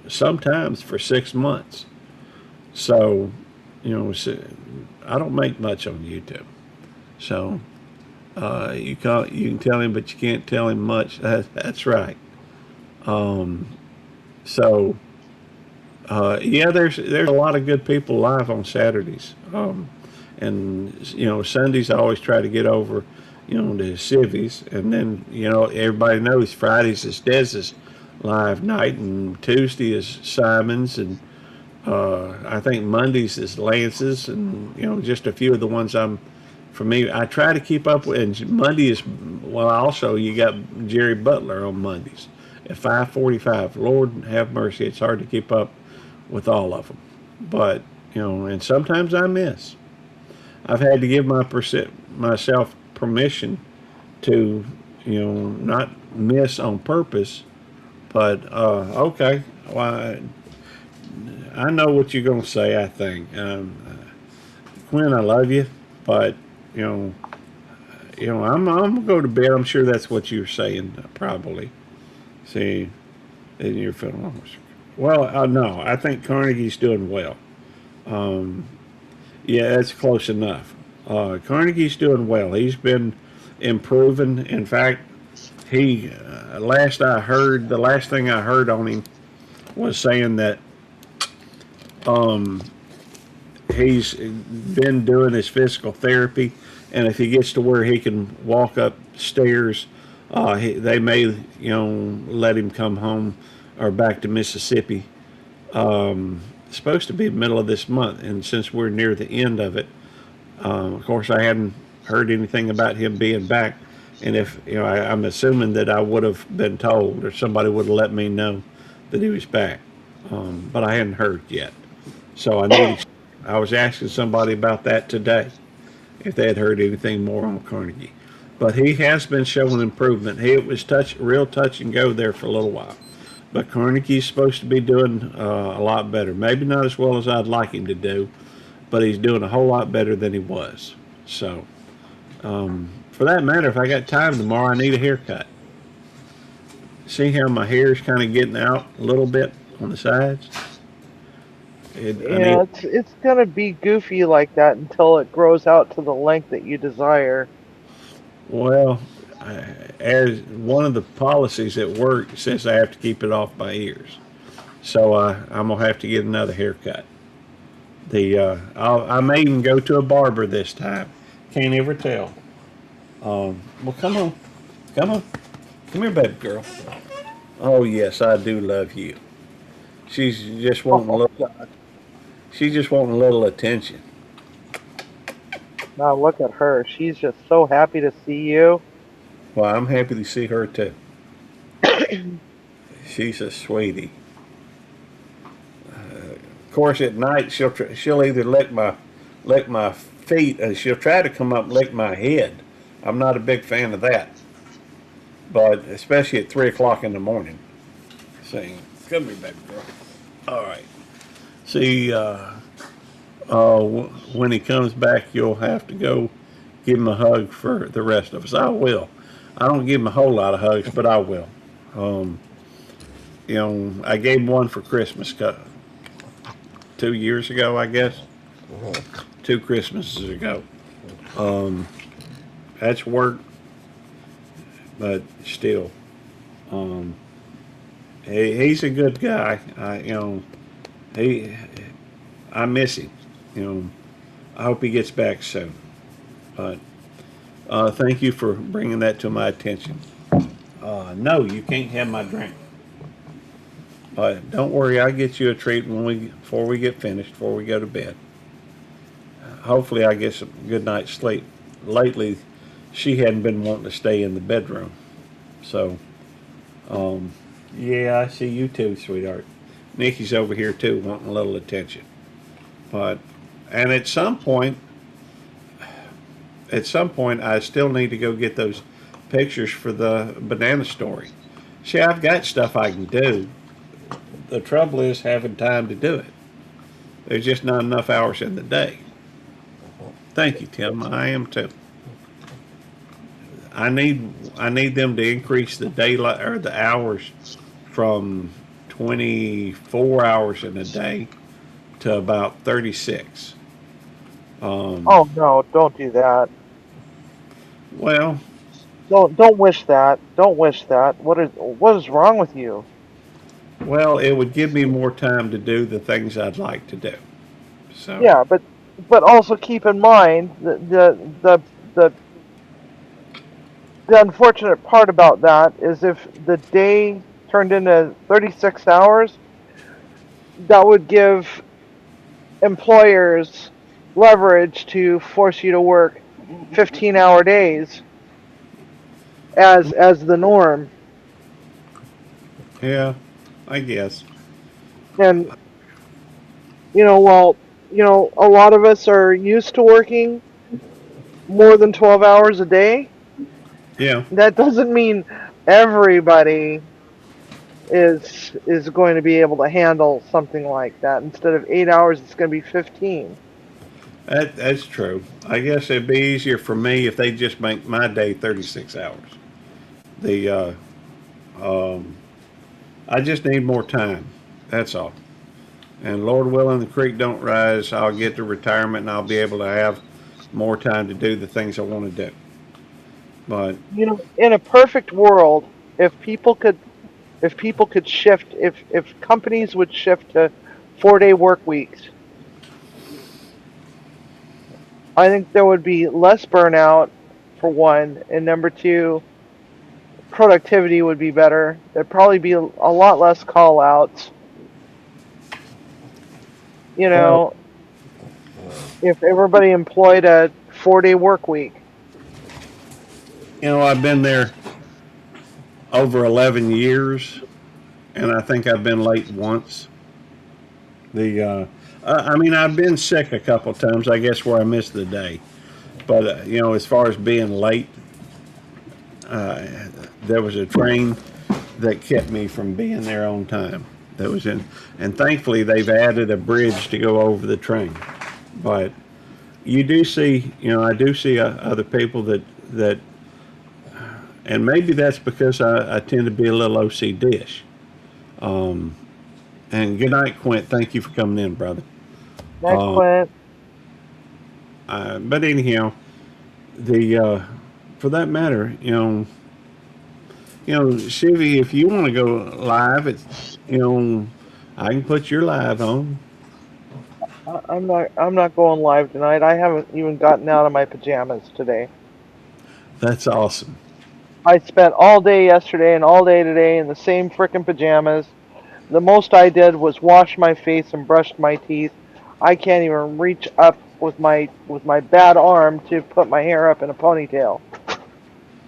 sometimes for 6 months. So, I don't make much on YouTube. So you can tell him, but you can't tell him much. That's right. So yeah, there's a lot of good people live on Saturdays. And Sundays I always try to get over to Civvies, and then everybody knows Fridays is Dez's live night, and Tuesday is Simon's, and I think Mondays is Lance's, and just a few of the ones for me I try to keep up with. And Monday is, well, also you got Jerry Butler on Mondays at 5:45. Lord have mercy, it's hard to keep up with all of them, but and sometimes I miss. I've had to give myself permission to, not miss on purpose. But okay, well, I know what you're gonna say. I think, Quinn, I love you, but I'm gonna go to bed. I'm sure that's what you're saying, probably. See, and you're feeling. Well, no, I think Carnegie's doing well. Yeah, that's close enough. Carnegie's doing well. He's been improving. In fact, he the last thing I heard on him was saying that he's been doing his physical therapy, and if he gets to where he can walk upstairs, they may let him come home or back to Mississippi. It's supposed to be the middle of this month, and since we're near the end of it, of course I hadn't heard anything about him being back. And if I'm assuming that I would have been told, or somebody would have let me know that he was back, but I hadn't heard yet. So I was asking somebody about that today, if they had heard anything more on Carnegie. But he has been showing improvement. It was real touch and go there for a little while. But Carnegie's supposed to be doing a lot better. Maybe not as well as I'd like him to do, but he's doing a whole lot better than he was. So, for that matter, if I got time tomorrow, I need a haircut. See how my hair is kind of getting out a little bit on the sides? It's gonna be goofy like that until it grows out to the length that you desire. Well, as one of the policies at work says, I have to keep it off my ears. So I'm gonna have to get another haircut. I may even go to a barber this time. Can't ever tell. Well, come on, come here, baby girl. Oh yes, I do love you. She's just wanting a Oh little. God! She's just wanting a little attention. Now look at her. She's just so happy to see you. Well, I'm happy to see her too. She's a sweetie. Of course, at night she'll either lick my feet, and she'll try to come up and lick my head. I'm not a big fan of that, but especially at 3 o'clock in the morning. Saying, "Come here, baby girl." All right. See, when he comes back, you'll have to go give him a hug for the rest of us. I will. I don't give him a whole lot of hugs, but I will. Um, I gave him one for Christmas 2 years ago, I guess. Two Christmases ago. Um, that's work, but still, um, he's a good guy. He, I miss him. You know, I hope he gets back soon. But thank you for bringing that to my attention. No, you can't have my drink. But don't worry, I'll get you a treat before we get finished, before we go to bed. Hopefully, I get some good night's sleep. Lately, she hadn't been wanting to stay in the bedroom, so um, yeah, I see you too, sweetheart. Nikki's over here too, wanting a little attention. But and at some point, I still need to go get those pictures for the banana story. See, I've got stuff I can do. The trouble is having time to do it. There's just not enough hours in the day. Thank you, Tim. I am too. I need them to increase the daylight or the hours from 24 hours in a day to about 36. Um, Oh no! Don't do that. well, Don't wish that. Don't wish that. What is wrong with you? it would give me more time to do the things I'd like to do. So, Yeah, but also keep in mind the the unfortunate part about that is if the day turned into 36 hours, that would give employers leverage to force you to work 15-hour days as the norm. yeah, I guess. And well, a lot of us are used to working more than 12 hours a day. Yeah, That doesn't mean everybody is going to be able to handle something like that. Instead of 8 hours, it's going to be 15. that's true. I guess it'd be easier for me if they just make my day 36 hours. The um, I just need more time. That's all. And Lord willing, the creek don't rise. I'll get to retirement and I'll be able to have more time to do the things I want to do. But In a perfect world, if people could shift, if companies would shift to 4-day work weeks, I think there would be less burnout for one, and number two, productivity would be better. There'd probably be a lot less call outs. You well, know, if everybody employed a 4-day work week. I've been there over 11 years, and I think I've been late once. The I mean, I've been sick a couple times. I guess where I missed the day. But as far as being late, uh, there was a train that kept me from being there on time. That was in, and thankfully they've added a bridge to go over the train. But you do see, I do see other people that, and maybe that's because I tend to be a little OCD-ish. Um, and good night, Quint. Thank you for coming in, brother. Night, Uh, Clint. but anyhow, the for that matter, Shivy, if you want to go live, I can put your live on. I'm not going live tonight. I haven't even gotten out of my pajamas today. That's awesome. I spent all day yesterday and all day today in the same frickin' pajamas. The most I did was wash my face and brushed my teeth. I can't even reach up with my bad arm to put my hair up in a ponytail.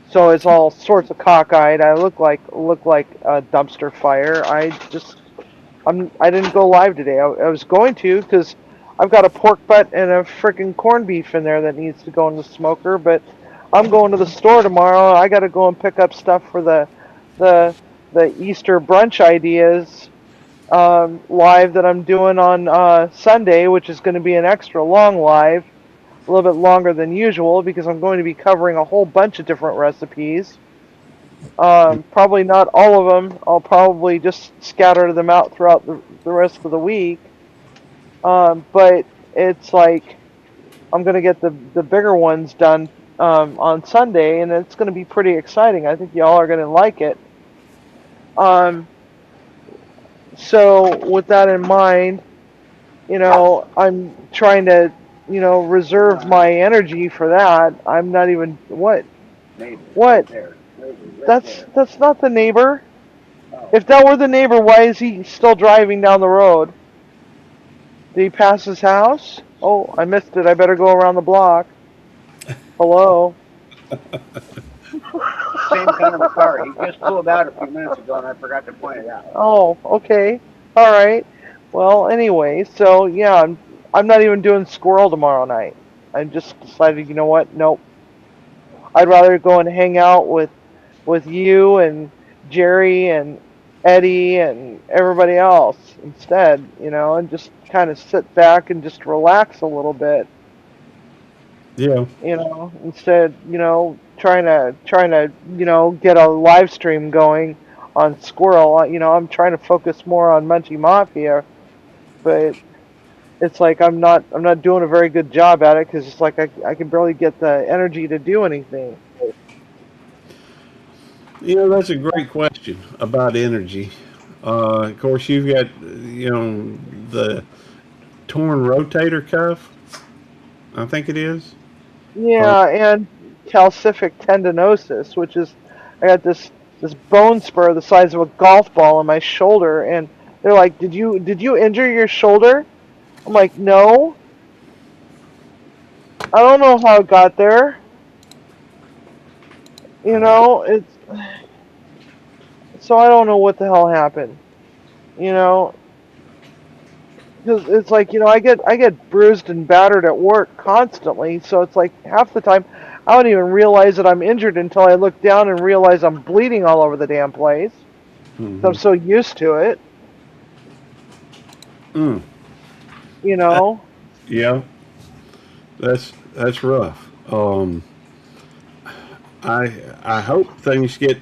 So it's all sorts of cockeyed. I look like a dumpster fire. I didn't go live today. I was going to because I've got a pork butt and a frickin' corned beef in there that needs to go in the smoker. But I'm going to the store tomorrow. I got to go and pick up stuff for the the Easter brunch ideas live that I'm doing on Sunday, which is going to be an extra long live, a little bit longer than usual because I'm going to be covering a whole bunch of different recipes. Probably not all of them. I'll probably just scatter them out throughout the rest of the week. But it's like I'm going to get the bigger ones done on Sunday, and it's going to be pretty exciting. I think y'all are going to like it. Um, so with that in mind, I'm trying to, reserve my energy for that. I'm not even what? Neighbor What? there. Neighbor right That's there. that's not the neighbor. Oh. If that were the neighbor, why is he still driving down the road? Did he pass his house? Oh, I missed it. I better go around the block. Hello. Same kind of a car. He just pulled out a few minutes ago and I forgot to point it out. Oh, okay. All right. Well, anyway, so yeah, I'm not even doing squirrel tomorrow night. I just decided, you know what? Nope. I'd rather go and hang out with you and Jerry and Eddie and everybody else instead, and just kind of sit back and just relax a little bit, Yeah. instead, trying to, get a live stream going on Squirrel. I'm trying to focus more on Munchie Mafia, but it's like I'm not doing a very good job at it because it's like I can barely get the energy to do anything. That's a great question about energy. Of course, you've got, the torn rotator cuff, I think it is. Uh, Yeah, and calcific tendinosis, which is I got this bone spur the size of a golf ball in my shoulder, and they're like, "Did you injure your shoulder?" I'm like, "No, I don't know how it got there." It's so I don't know what the hell happened. You know, because it's like I get bruised and battered at work constantly, so it's like half the time I don't even realize that I'm injured until I look down and realize I'm bleeding all over the damn place. So I'm mhm. so used to it, Mm. you Uh, know. yeah, that's rough. I hope things get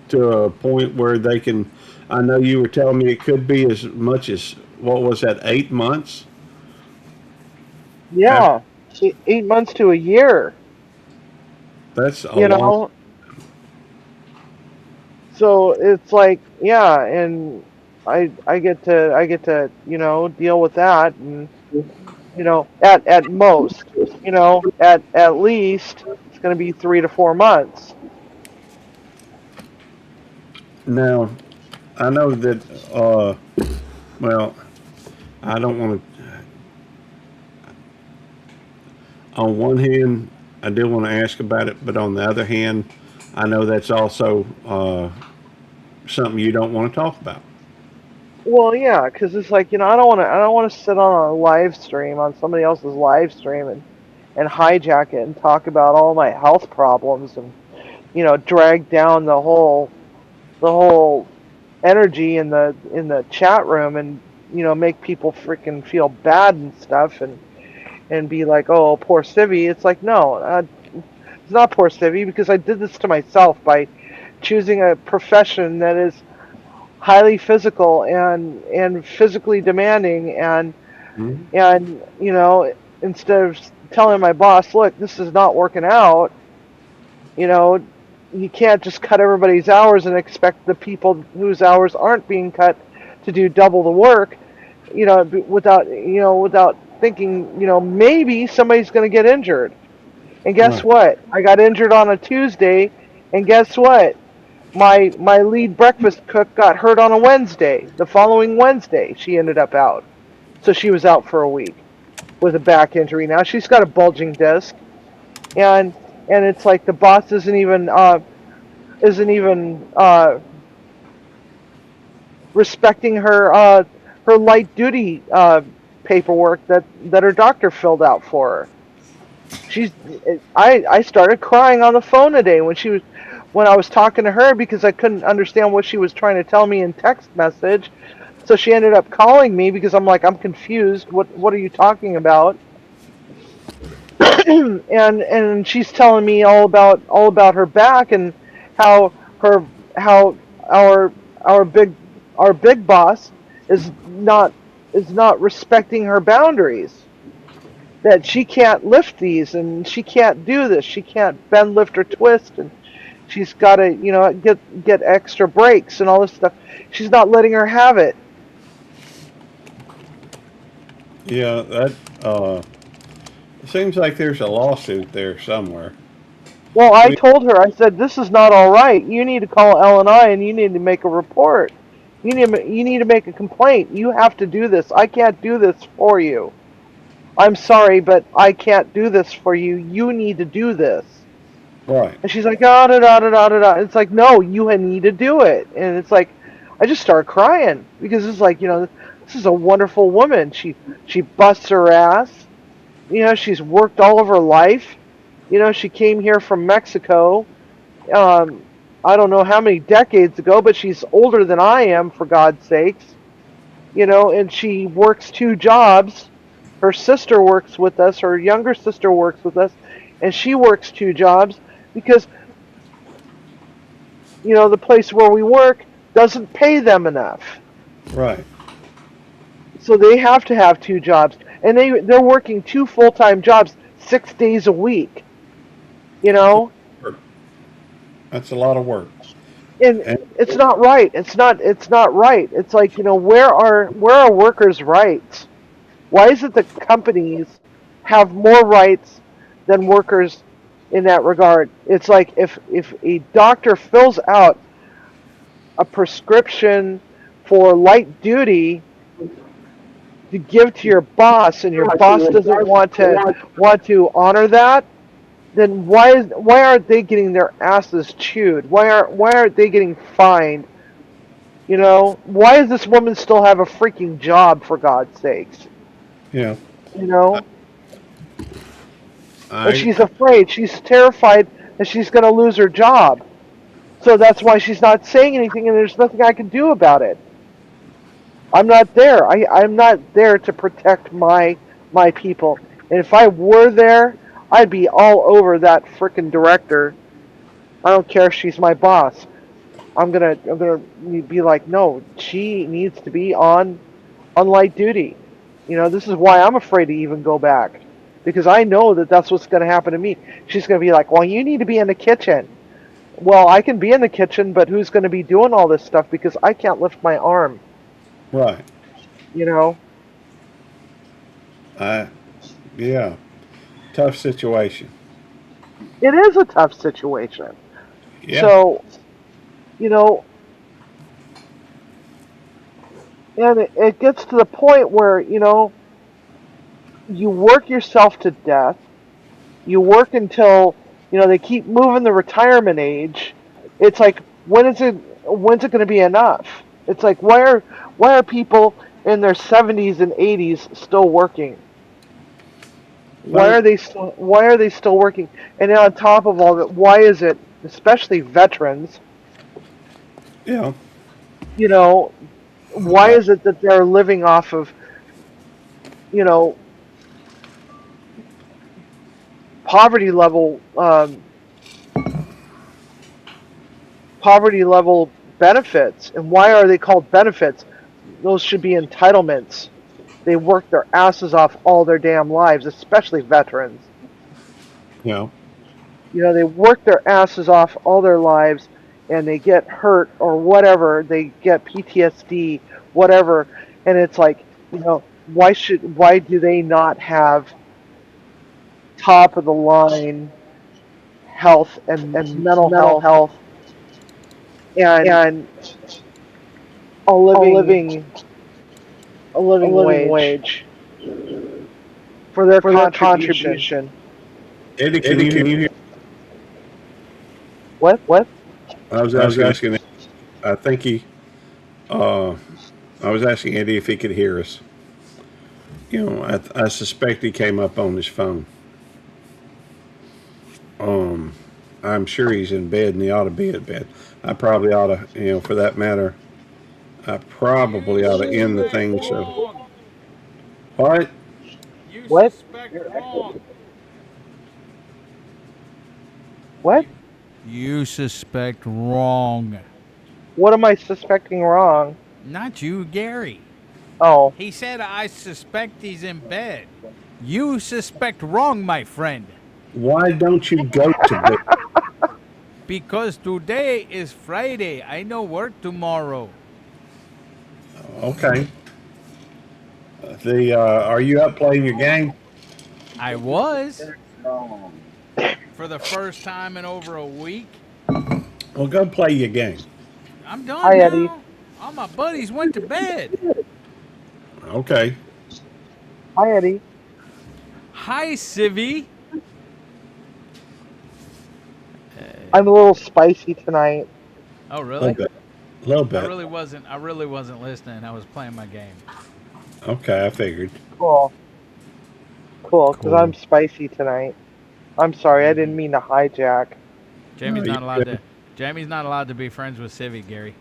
to a point where they can. I know you were telling me it could be as much as what was that, 8 months? After, Yeah, 8 months to a year, that's a you long. know. So it's like, yeah, and I get to deal with that, and at most, at least it's going to be 3 to 4 months. Now I know that. Well, I don't want to. On one hand, I do want to ask about it, but on the other hand, I know that's also something you don't want to talk about. Well, yeah, because it's like I don't want to sit on a live stream on somebody else's live stream and hijack it and talk about all my health problems and drag down the whole energy in the chat room and make people freaking feel bad and stuff and be like, oh, poor Civvy. It's like, no, it's not poor Civvy because I did this to myself by choosing a profession that is highly physical and physically demanding, Mhm. and instead of telling my boss, look, this is not working out, You know, you can't just cut everybody's hours and expect the people whose hours aren't being cut to do double the work. Without thinking, maybe somebody's going to get injured. And guess Right. what? I got injured on a Tuesday, and guess what? My lead breakfast cook got hurt on a Wednesday. The following Wednesday, she ended up out. So she was out for a week with a back injury. Now she's got a bulging disc, and it's like the boss isn't even respecting her light duty paperwork that her doctor filled out for her. She's I started crying on the phone today when I was talking to her because I couldn't understand what she was trying to tell me in text message. So she ended up calling me because I'm confused. What are you talking about? And she's telling me all about her back and how her how our big our big boss is not is not respecting her boundaries, that she can't lift these and she can't do this, she can't bend, lift, or twist, and she's got to get extra breaks and all this stuff. She's not letting her have it. Yeah, that seems like there's a lawsuit there somewhere. Well, I We, told her, I said, this is not all right. You need to call L&I and you need to make a report. You need to make a complaint. You have to do this. I can't do this for you. I'm sorry, but I can't do this for you. You need to do this. right. And she's like, da da da da da da. It's like, no, you need to do it. And it's like, I just start crying because it's like, this is a wonderful woman. She busts her ass. She's worked all of her life. She came here from Mexico. Um, I don't know how many decades ago, but she's older than I am, for God's sakes. And she works two jobs. Her sister works with us. Her younger sister works with us, and she works two jobs because the place where we work doesn't pay them enough. Right. So they have to have two jobs, and they're working two full-time jobs 6 days a week. You know, That's a lot of work. and And it's not right. It's not right. It's like, where are workers' rights? Why is it that companies have more rights than workers in that regard? It's like if a doctor fills out a prescription for light duty to give to your boss, and your boss doesn't want to honor that, then why aren't they getting their asses chewed? Why aren't they getting fined? Why does this woman still have a freaking job, for God's sakes? yeah, You know, and I she's afraid. She's terrified that she's going to lose her job. So that's why she's not saying anything, and there's nothing I can do about it. I'm not there. I'm not there to protect my people. And if I were there, I'd be all over that frickin' director. I don't care if she's my boss. I'm gonna be like, no, she needs to be on light duty. This is why I'm afraid to even go back, because I know that that's what's gonna happen to me. She's gonna be like, well, you need to be in the kitchen. Well, I can be in the kitchen, but who's gonna be doing all this stuff because I can't lift my arm? right. You know. I yeah, tough situation. It is a tough situation. Yeah, So, you know, and it gets to the point where, you work yourself to death. You work until, they keep moving the retirement age. It's like, when's it going to be enough? It's like, why are people in their 70s and 80s still working? well, Why are they still working? And then on top of all that, why is it, especially veterans, yeah, you know, why uh, is it that they're living off of, you know, poverty level poverty level benefits? And why are they called benefits? Those should be entitlements. They work their asses off all their damn lives, especially veterans. yeah. they work their asses off all their lives and they get hurt or whatever, they get PTSD, whatever, and it's like, why do they not have top of the line health and mental health and a living wage for their contribution. Eddie, can you hear? What? I was asking. I think he. I was asking Eddie if he could hear us. I suspect he came up on his phone. I'm sure he's in bed and he ought to be at bed. I probably ought to, for that matter, I probably ought to end the thing. So, what? You What? suspect wrong. What? You suspect wrong. What am I suspecting wrong? Not you, Gary. Oh, He said, I suspect he's in bed. You suspect wrong, my friend. Why don't you go to bed? Because today is Friday. I no work tomorrow. Okay. Are you up playing your game? I was Wrong. for the first time in over a week. Well, go play your game. I'm done Hi, now. Eddie. All my buddies went to bed. Okay. hi Eddie. Hi, Civvy. I'm a little spicy tonight. Oh, A really? little bit. A little I bit. really wasn't listening. I was playing my game. Okay, I figured. Cool, because Cool. I'm spicy tonight. I'm sorry, I didn't mean to hijack. Jamie's No, not you allowed to. couldn't. Jamie's not allowed to be friends with Civvy, Gary.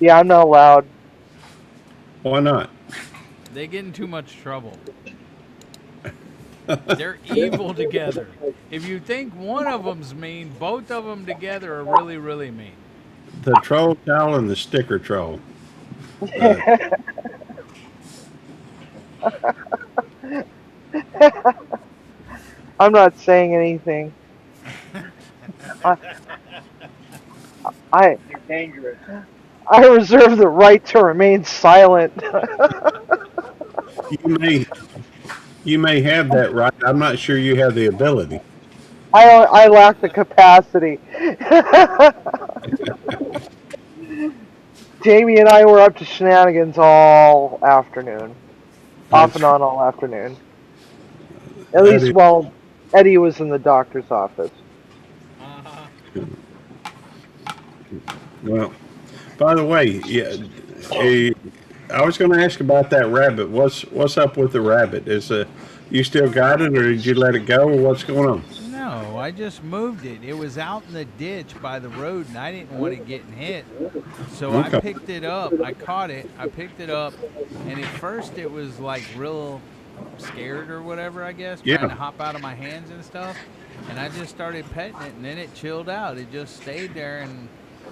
Yeah, I'm not allowed. Why not? They get in too much trouble. They're evil together. If you think one of them's mean, both of them together are really, really mean. The troll towel and the sticker troll. Uh, I'm not saying anything. I, I You're dangerous. I reserve the right to remain silent. you may have that right. I'm not sure you have the ability. I lack the capacity. Jamie and I were up to shenanigans all afternoon. Off and on all afternoon. At least Eddie- while Eddie was in the doctor's office. Well, by the way, yeah, I was going to ask about that rabbit. What's up with the rabbit? You still got it, or did you let it go, or what's going on? No, I just moved it. It was out in the ditch by the road, and I didn't want it getting hit. So Okay. I picked it up. I caught it. I picked it up, and at first it was like real scared or whatever, I guess, Yeah. trying to hop out of my hands and stuff. And I just started petting it, and then it chilled out. It just stayed there and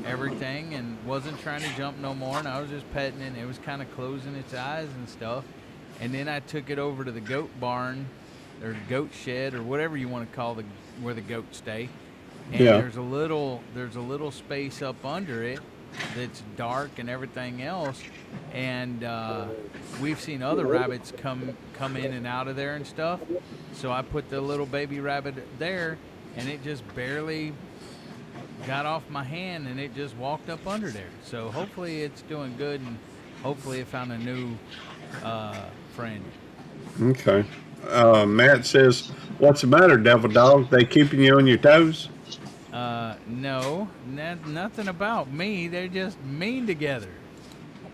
everything, and wasn't trying to jump no more. And I was just petting it. And it was kind of closing its eyes and stuff. And then I took it over to the goat barn, or goat shed, or whatever you want to call where the goats stay. And Yeah. there's a little space up under it that's dark and everything else. And we've seen other rabbits come in and out of there and stuff. So I put the little baby rabbit there, and it just barely got off my hand, and it just walked up under there. So hopefully it's doing good, and hopefully it found a new friend. Okay. Matt says, "What's the matter, devil dog? They keeping you on your toes?" No, nothing about me. They're just mean together.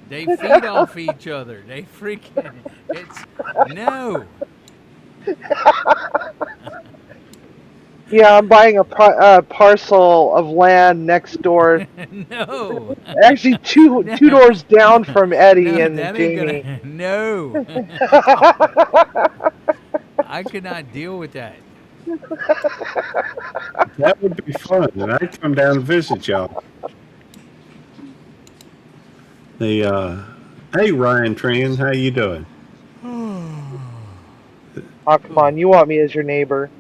They feed off each other. They freaking, no. Yeah, I'm buying a parcel of land next door. No. Actually, two doors down from Eddie No, and that ain't Jamie. gonna, no. I could not deal with that. That would be fun, and I'd come down and visit y'all. Hey Ryan Tran, how you doing? Oh, come on, you want me as your neighbor?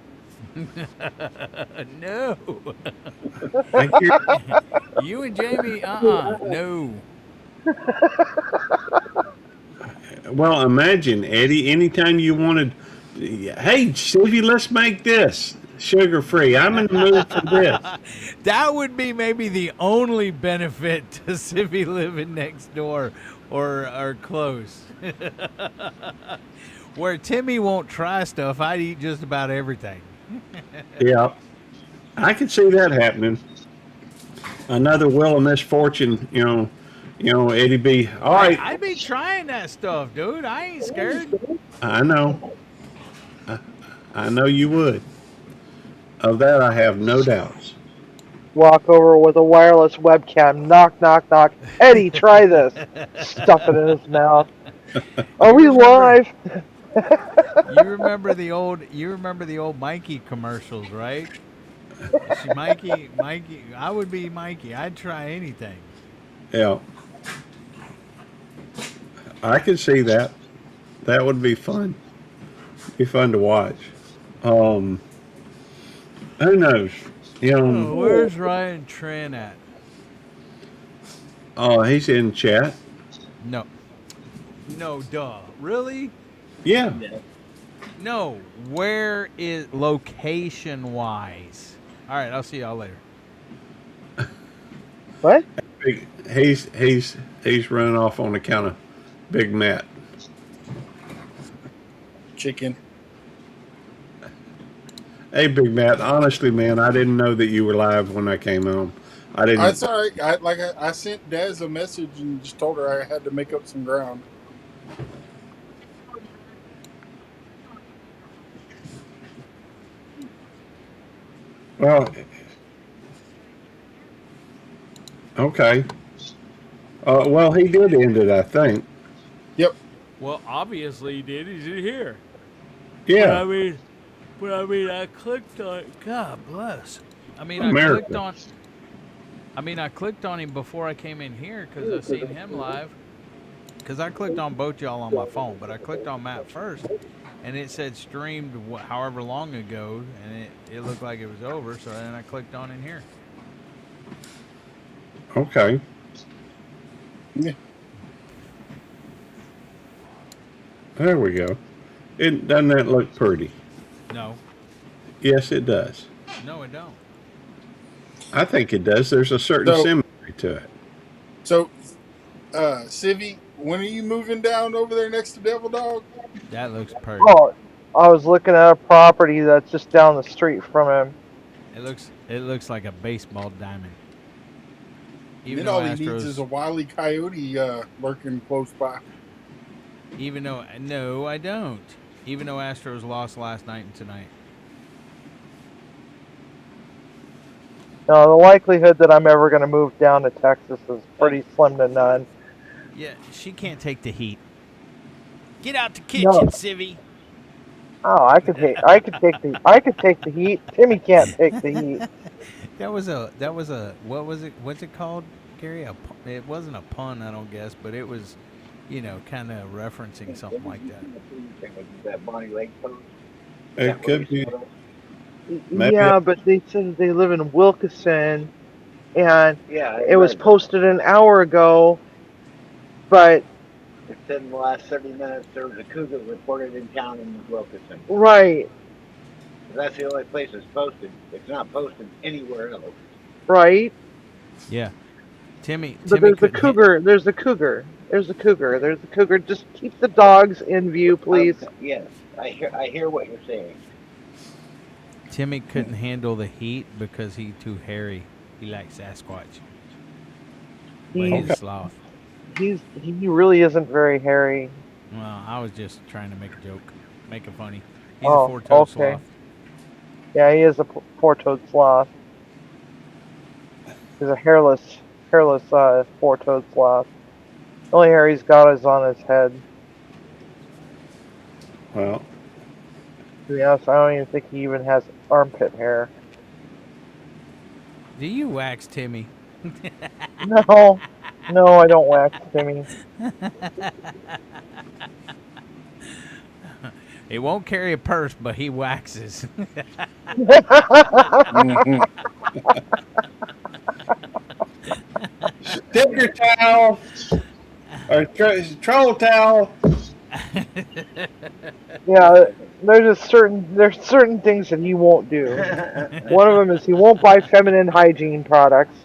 No. I hear, You and Jamie, no. well, imagine, Eddie, anytime you wanted, hey, Stevie, let's make this sugar free. I'm in the mood for this. That would be maybe the only benefit to Sivvy living next door or close. Where Timmy won't try stuff, I'd eat just about everything. Yeah, I can see that happening. Another will of misfortune, Eddie B. All right, I'd be trying that stuff, dude. I ain't scared. I know. I know you would. Of that, I have no doubts. Walk over with a wireless webcam. Knock, knock, knock. Eddie, try this. Stuff it in his mouth. Are we live? You remember the old Mikey commercials, right? Mikey, I would be Mikey. I'd try anything. Yeah, I can see that. That would be fun. Be fun to watch. Um, who knows? Oh, where's Ryan Tran at? Oh, he's in chat. No. No, duh. Really? Yeah. No. Where is location wise? All right, I'll see y'all later. What? He's running off on account of Big Matt. Chicken. Hey, Big Matt. Honestly, man, I didn't know that you were live when I came home. I didn't. That's all right. I sent Daz a message and just told her I had to make up some ground. Well, okay. Well, he did end it, I think. Yep. Well, obviously he did. He's in here. Yeah. But I mean, I clicked on. God bless. I mean, America. I clicked on him before I came in here because I seen him live. Because I clicked on both y'all on my phone, but I clicked on Matt first, and it said streamed however long ago, and it looked like it was over. So then I clicked on in here. Okay. Yeah. There we go. Doesn't that look pretty? No, Yes, it does. no, it don't. I think it does. There's a certain So- symmetry to it. So, Civvy, when are you moving down over there next to Devil Dog? That looks perfect. Oh, I was looking at a property that's just down the street from him. It looks like a baseball diamond. Even And though all he needs is a wily coyote lurking close by. No, I don't. Even though Astros lost last night and tonight. No, the likelihood that I'm ever going to move down to Texas is pretty slim to none. Yeah, she can't take the heat. Get out the kitchen, No. Civvy. Oh, I could take the heat. Timmy can't take the heat. That was a what was it? What's it called, Gary? It wasn't a pun, I don't guess, but it was, kind of referencing something like that. That Bonnie Lake post. It could be. Maybe Yeah, but they said they live in Wilkeson, and Yeah, it was posted an hour ago, but It said in the last 30 minutes there was a cougar reported in town in Wilkerson. right, That's the only place it's posted. It's not posted anywhere else. right. Yeah, Timmy. But there's the cougar. There's the cougar. There's the cougar. There's the cougar. Just keep the dogs in view, please. Yes, I hear what you're saying. Timmy couldn't handle the heat because he's too hairy. He likes Sasquatch. But he's a sloth. He really isn't very hairy. Well, I was just trying to make a joke, make it funny. He's Oh, a four-toed okay. sloth. Yeah, he is a four-toed sloth. He's a hairless four-toed sloth. The only hair he's got is on his head. Well, To be honest, I don't even think he even has armpit hair. Do you wax Timmy? No, I don't wax Timmy. He won't carry a purse, but he waxes. Mhm. Digger towel or troll towel. Yeah, there's certain things that he won't do. One of them is he won't buy feminine hygiene products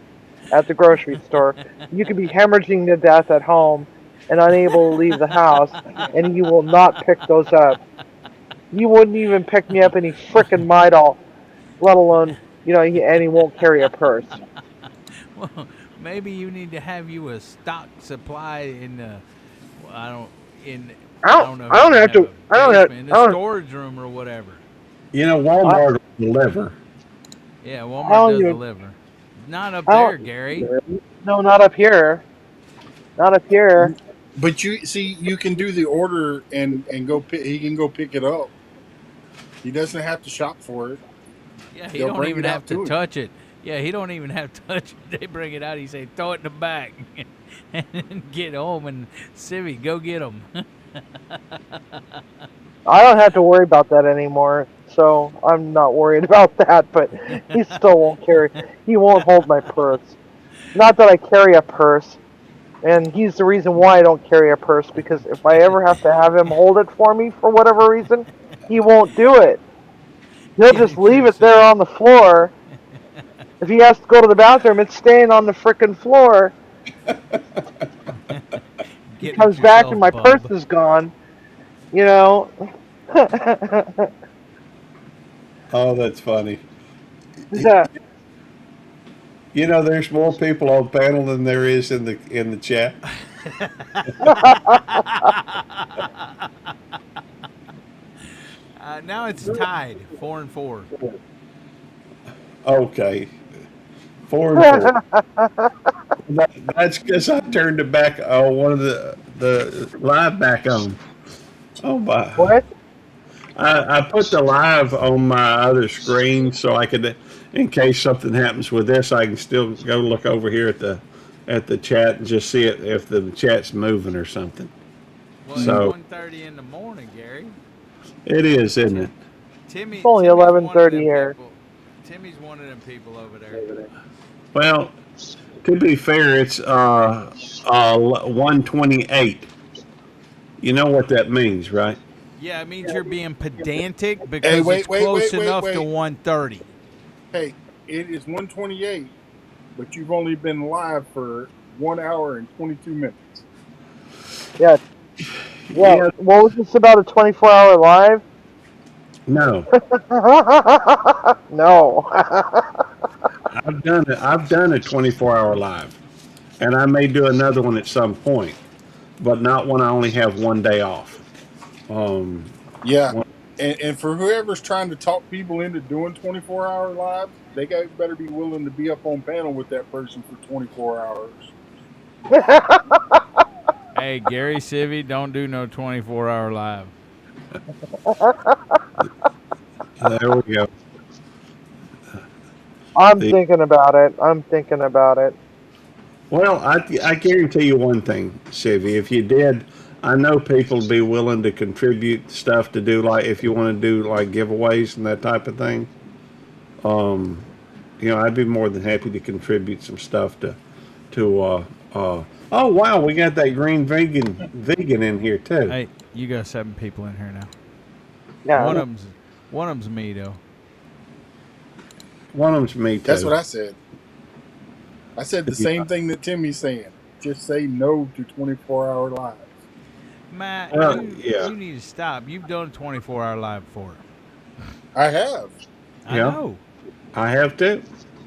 at the grocery store. You could be hemorrhaging to death at home and unable to leave the house, and he will not pick those up. He wouldn't even pick me up any frickin' Midol, let alone, and he won't carry a purse. Well, maybe you need to have you a stock supply in the. I don't in. I don't know. If I don't you have to. a I don't have. basement, in I the don't. storage room or whatever. Walmart will deliver. Yeah, I Walmart don't does even- deliver. Not up I don't- there, Gary. No, not up here. Not up here. But you can do the order and go. He can go pick it up. He doesn't have to shop for it. Yeah, he They'll don't bring even it have out to to him. touch it. Yeah, he don't even have to touch it. They bring it out. He say, throw it in the back, and then get home. And Civvy, go get them. I don't have to worry about that anymore, so I'm not worried about that. But he still won't carry. He won't hold my purse. Not that I carry a purse, and he's the reason why I don't carry a purse. Because if I ever have to have him hold it for me for whatever reason, he won't do it. He'll Get just it leave it yourself. there on the floor. If he has to go to the bathroom, it's staying on the frickin' floor. He Get it comes back and my yourself, purse bub. is gone. You know. Oh, that's funny. Yeah. There's more people on panel than there is in the chat. Now it's tied, 4-4. Okay, 4-4. That's because I turned it back. Oh, one of the live back on. Oh my! What? I put the live on my other screen so I could, in case something happens with this, I can still go look over here at the chat and just see it if the chat's moving or something. Well, So- it's 1:30 in the morning, Gary. It is, isn't it? Timmy. It's only Timmy's one of 11:30 them here. people- Timmy's one of them people over there. Well, to be fair, it's 128. You know what that means, right? Yeah, it means you're being pedantic because wait, it's wait, close wait, enough to wait. 1:30. Hey, it is 128, but you've only been live for 1 hour and 22 minutes. Yeah. Yeah. Yeah. What was this about a 24-hour live? No, No. I've done it. I've done a 24-hour live, and I may do another one at some point, but not when I only have one day off. Yeah. And for whoever's trying to talk people into doing 24-hour lives, they better be willing to be up on panel with that person for 24 hours. Hey, Gary Civvy, don't do no 24-hour live. There we go. I'm thinking about it. I'm thinking about it. Well, I guarantee you one thing, Chevy. If you did, I know people would be willing to contribute stuff to do, like if you want to do like giveaways and that type of thing. I'd be more than happy to contribute some stuff to. Oh wow, we got that green vegan in here too. Hey, you got 7 people in here now. Yeah. One of them's me though. One of them's me too. That's what I said. I said the same thing that Timmy's saying. Just say no to 24-hour lives. Matt, yeah. you need to stop. You've done a 24-hour live before. I have. I Yeah. know. I have too.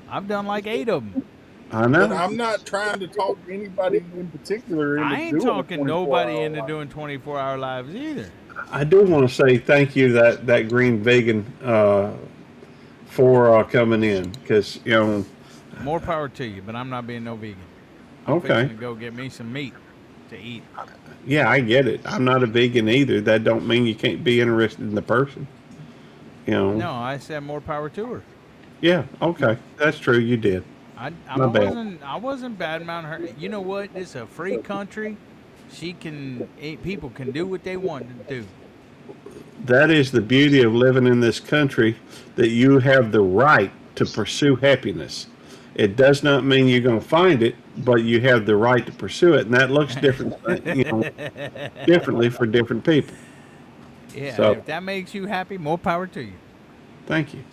I've done like 8 of them. I But know. I'm not trying to talk anybody in particular into I ain't doing a talking nobody 24-hour into live. doing 24-hour lives either. I do want to say thank you that green vegan for coming in because More power to you, but I'm not being no vegan. I'm Okay. fixing to go get me some meat to eat. yeah, I get it. I'm not a vegan either. That don't mean you can't be interested in the person. No, I said more power to her. Yeah, okay, that's true. You did. My bad. I wasn't bad mouthing her. You know what? It's a free country. People can do what they want to do. that is the beauty of living in this country, that you have the right to pursue happiness. It does not mean you're going to find it, but you have the right to pursue it, and that looks different, differently for different people. Yeah, So- if that makes you happy, more power to you. Thank you.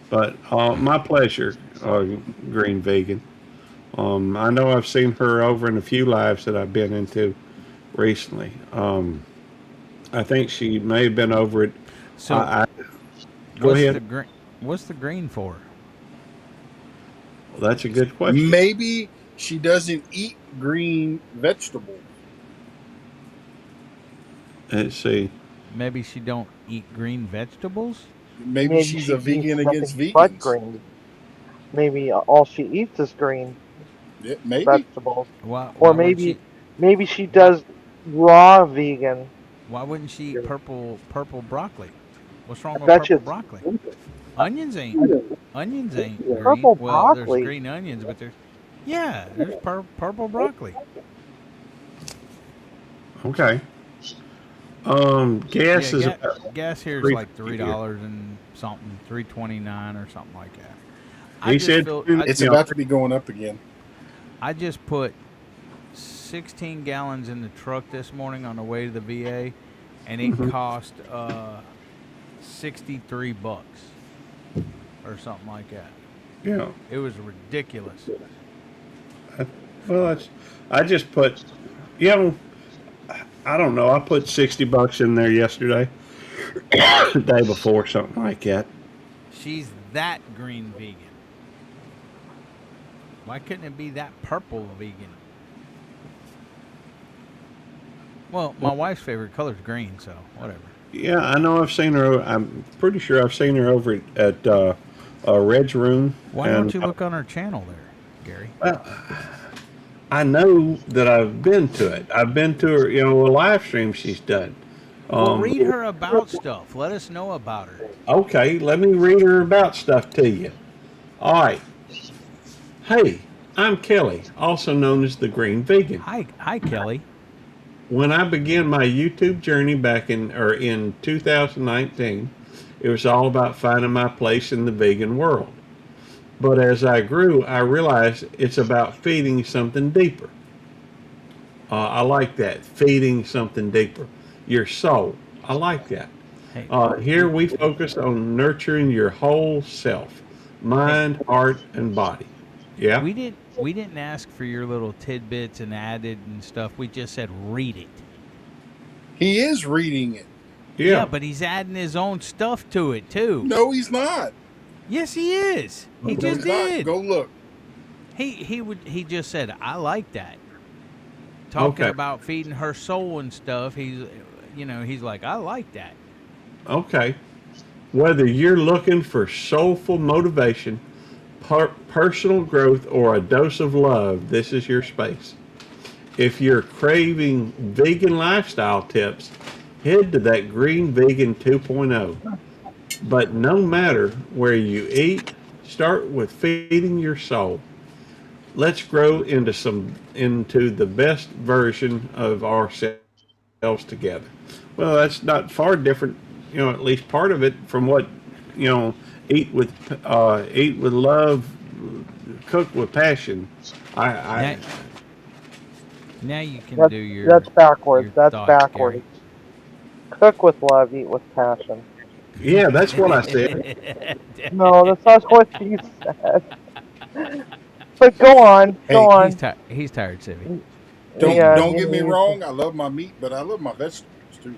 But my pleasure, Green Vegan. I know I've seen her over in a few lives that I've been into recently. I think she may have been over it. So Go what's ahead. The green, what's the green for? Well, that's a good question. Maybe she doesn't eat green vegetables. Let's see. Maybe she don't eat green vegetables. Maybe she's she a eats vegan against nothing but vegans. green. Maybe all she eats is green Yeah, maybe. vegetables, Why or wouldn't she, maybe she does raw vegan. why wouldn't she eat purple broccoli? What's wrong I with bet purple you- broccoli? Onions ain't green. Purple well, broccoli? there's green onions, but there's purple broccoli. Okay. Gas is Yeah, about, gas here is $3.50 like $3 and something, $3.29 or something like that. He said It's Yeah. about to be going up again. I just put 16 gallons in the truck this morning on the way to the VA, and it cost $63 or something like that. yeah. It was ridiculous. Well, I just put, I don't know. I put $60 in there yesterday, the day before, something like that. She's that green vegan. Why couldn't it be that purple vegan? Well, my wife's favorite color is green, so whatever. Yeah, I know. I've seen her. I'm pretty sure I've seen her over at Red's Room. Why and, don't you look on her channel there, Gary? Well, I know that I've been to it. I've been to her, a live stream she's done. Well, read her about stuff. Let us know about her. Okay, let me read her about stuff to you. All right. Hey, I'm Kelly, also known as the Green Vegan. Hi, Kelly. When I began my YouTube journey back in 2019, it was all about finding my place in the vegan world. But as I grew, I realized it's about feeding something deeper. I like that, feeding something deeper. Your soul. I like that. Hey, Here we focus on nurturing your whole self, mind, heart, and body. Yeah? we didn't ask for your little tidbits and added and stuff. We just said read it. He is reading it. Yeah. But he's adding his own stuff to it too. No, he's not. Yes, he is. He No, just he's not. did. Go look. He just said I like that. Talking Okay. about feeding her soul and stuff. He's like I like that. Okay. Whether you're looking for soulful motivation, personal growth, or a dose of love, this is your space. If you're craving vegan lifestyle tips, head to that Green Vegan 2.0. But no matter where you eat, start with feeding your soul. Let's grow into the best version of ourselves together. Well, that's not far different, at least part of it from what, eat with love, cook with passion. Now you can That's, do your. that's backwards. your That's thoughts, backwards. Gary. Cook with love, eat with passion. Yeah, that's what I said. No, that's not what you said. But go on, go on. He's tired, Sivvy. Don't get me wrong. I love my meat, but I love my vegetables too.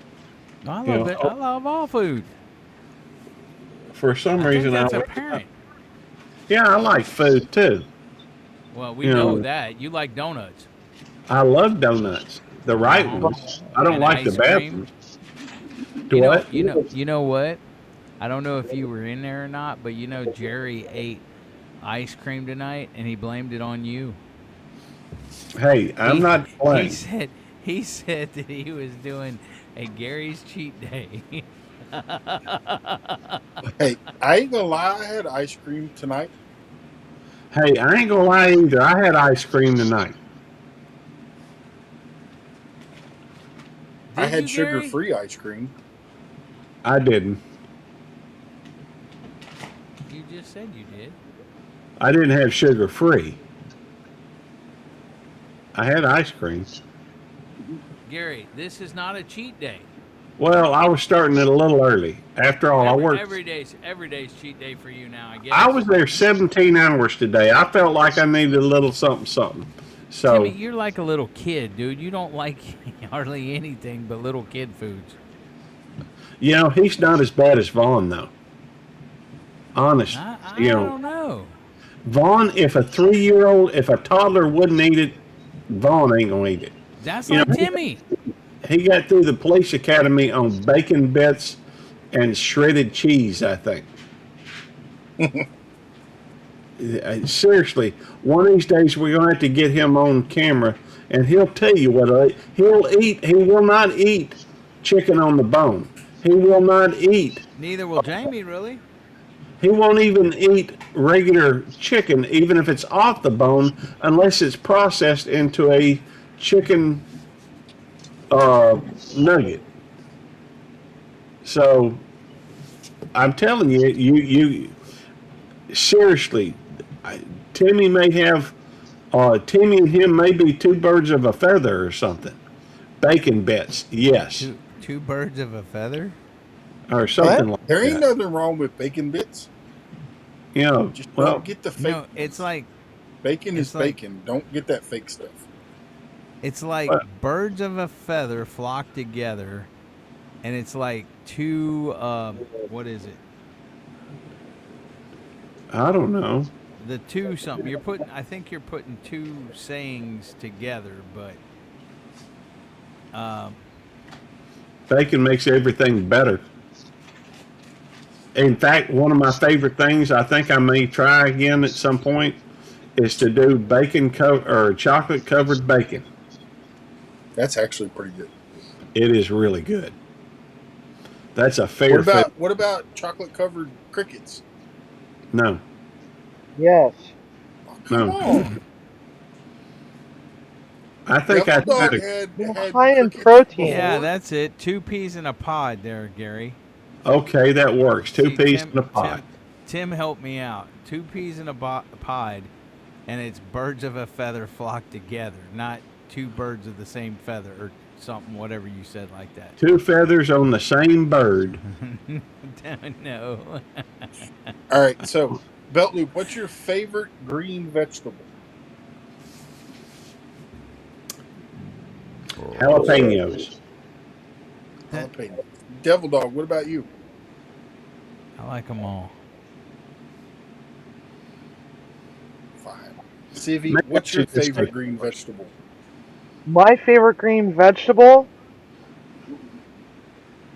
I love it. I love all food. For some I think reason, that's apparent. I like food too. Well, we You know know. that you like donuts. I love donuts, the right ones. I don't And like the ice bad cream. ones. Do what? You know what? I don't know if you were in there or not, but Jerry ate ice cream tonight, and he blamed it on you. Hey, I'm not playing. He said that he was doing a Gary's cheat day. Hey, I ain't gonna lie. I had ice cream tonight. Hey, I ain't gonna lie either. I had ice cream tonight. I Did had you, Gary? sugar-free ice cream. I didn't. You just said you did. I didn't have sugar free. I had ice cream. Gary, this is not a cheat day. Well, I was starting it a little early. After all, I worked. Every day's cheat day for you now, I guess. I was there 17 hours today. I felt like I needed a little something, something. So, Timmy, you're like a little kid, dude. You don't like hardly anything but little kid foods. you know, he's not as bad as Vaughn, though. Honest. I you know, don't know. Vaughn, if if a toddler wouldn't eat it, Vaughn ain't going to eat it. That's You like know, Timmy. He got through the police academy on bacon bits and shredded cheese, I think. Seriously, one of these days we're going to have to get him on camera and he'll tell you what he'll eat. He will not eat chicken on the bone. He will not eat. Neither will Jamie, really. He won't even eat regular chicken, even if it's off the bone, unless it's processed into a chicken nugget. So I'm telling you, you seriously, Timmy may have, Timmy and him may be two birds of a feather or something. Bacon bits, yes, Two birds of a feather. or something like There ain't that. nothing wrong with bacon bits. You know, Just well, don't get the fake. No, it's like Bacon it's is like- bacon. Don't get that fake stuff. birds of a feather flock together, and it's like two. What is it? I don't know. The two something you're putting. I think you're putting two sayings together, but Bacon makes everything better. In fact, one of my favorite things, I think I may try again at some point, is to do or chocolate covered bacon. That's actually pretty good. It is really good. That's a fair. What about chocolate covered crickets? No, Yes. Oh, come No. on. I think I Devil Dog tried. had High in crickets protein. yeah, before. that's it. 2 peas in a pod, there, Gary. Okay, that works. Two See, peas Tim- in a pot. Tim helped me out. 2 peas in a pod, and it's birds of a feather flock together, not two birds of the same feather or something, whatever you said like that. Two feathers on the same bird. No. All right, so Belt Loop, what's your favorite green vegetable? Jalapenos. Jalapeno. Devil Dog, what about you? I like them all. Fine. Civvy, Maybe what's I your should just favorite take- green vegetable? My favorite green vegetable?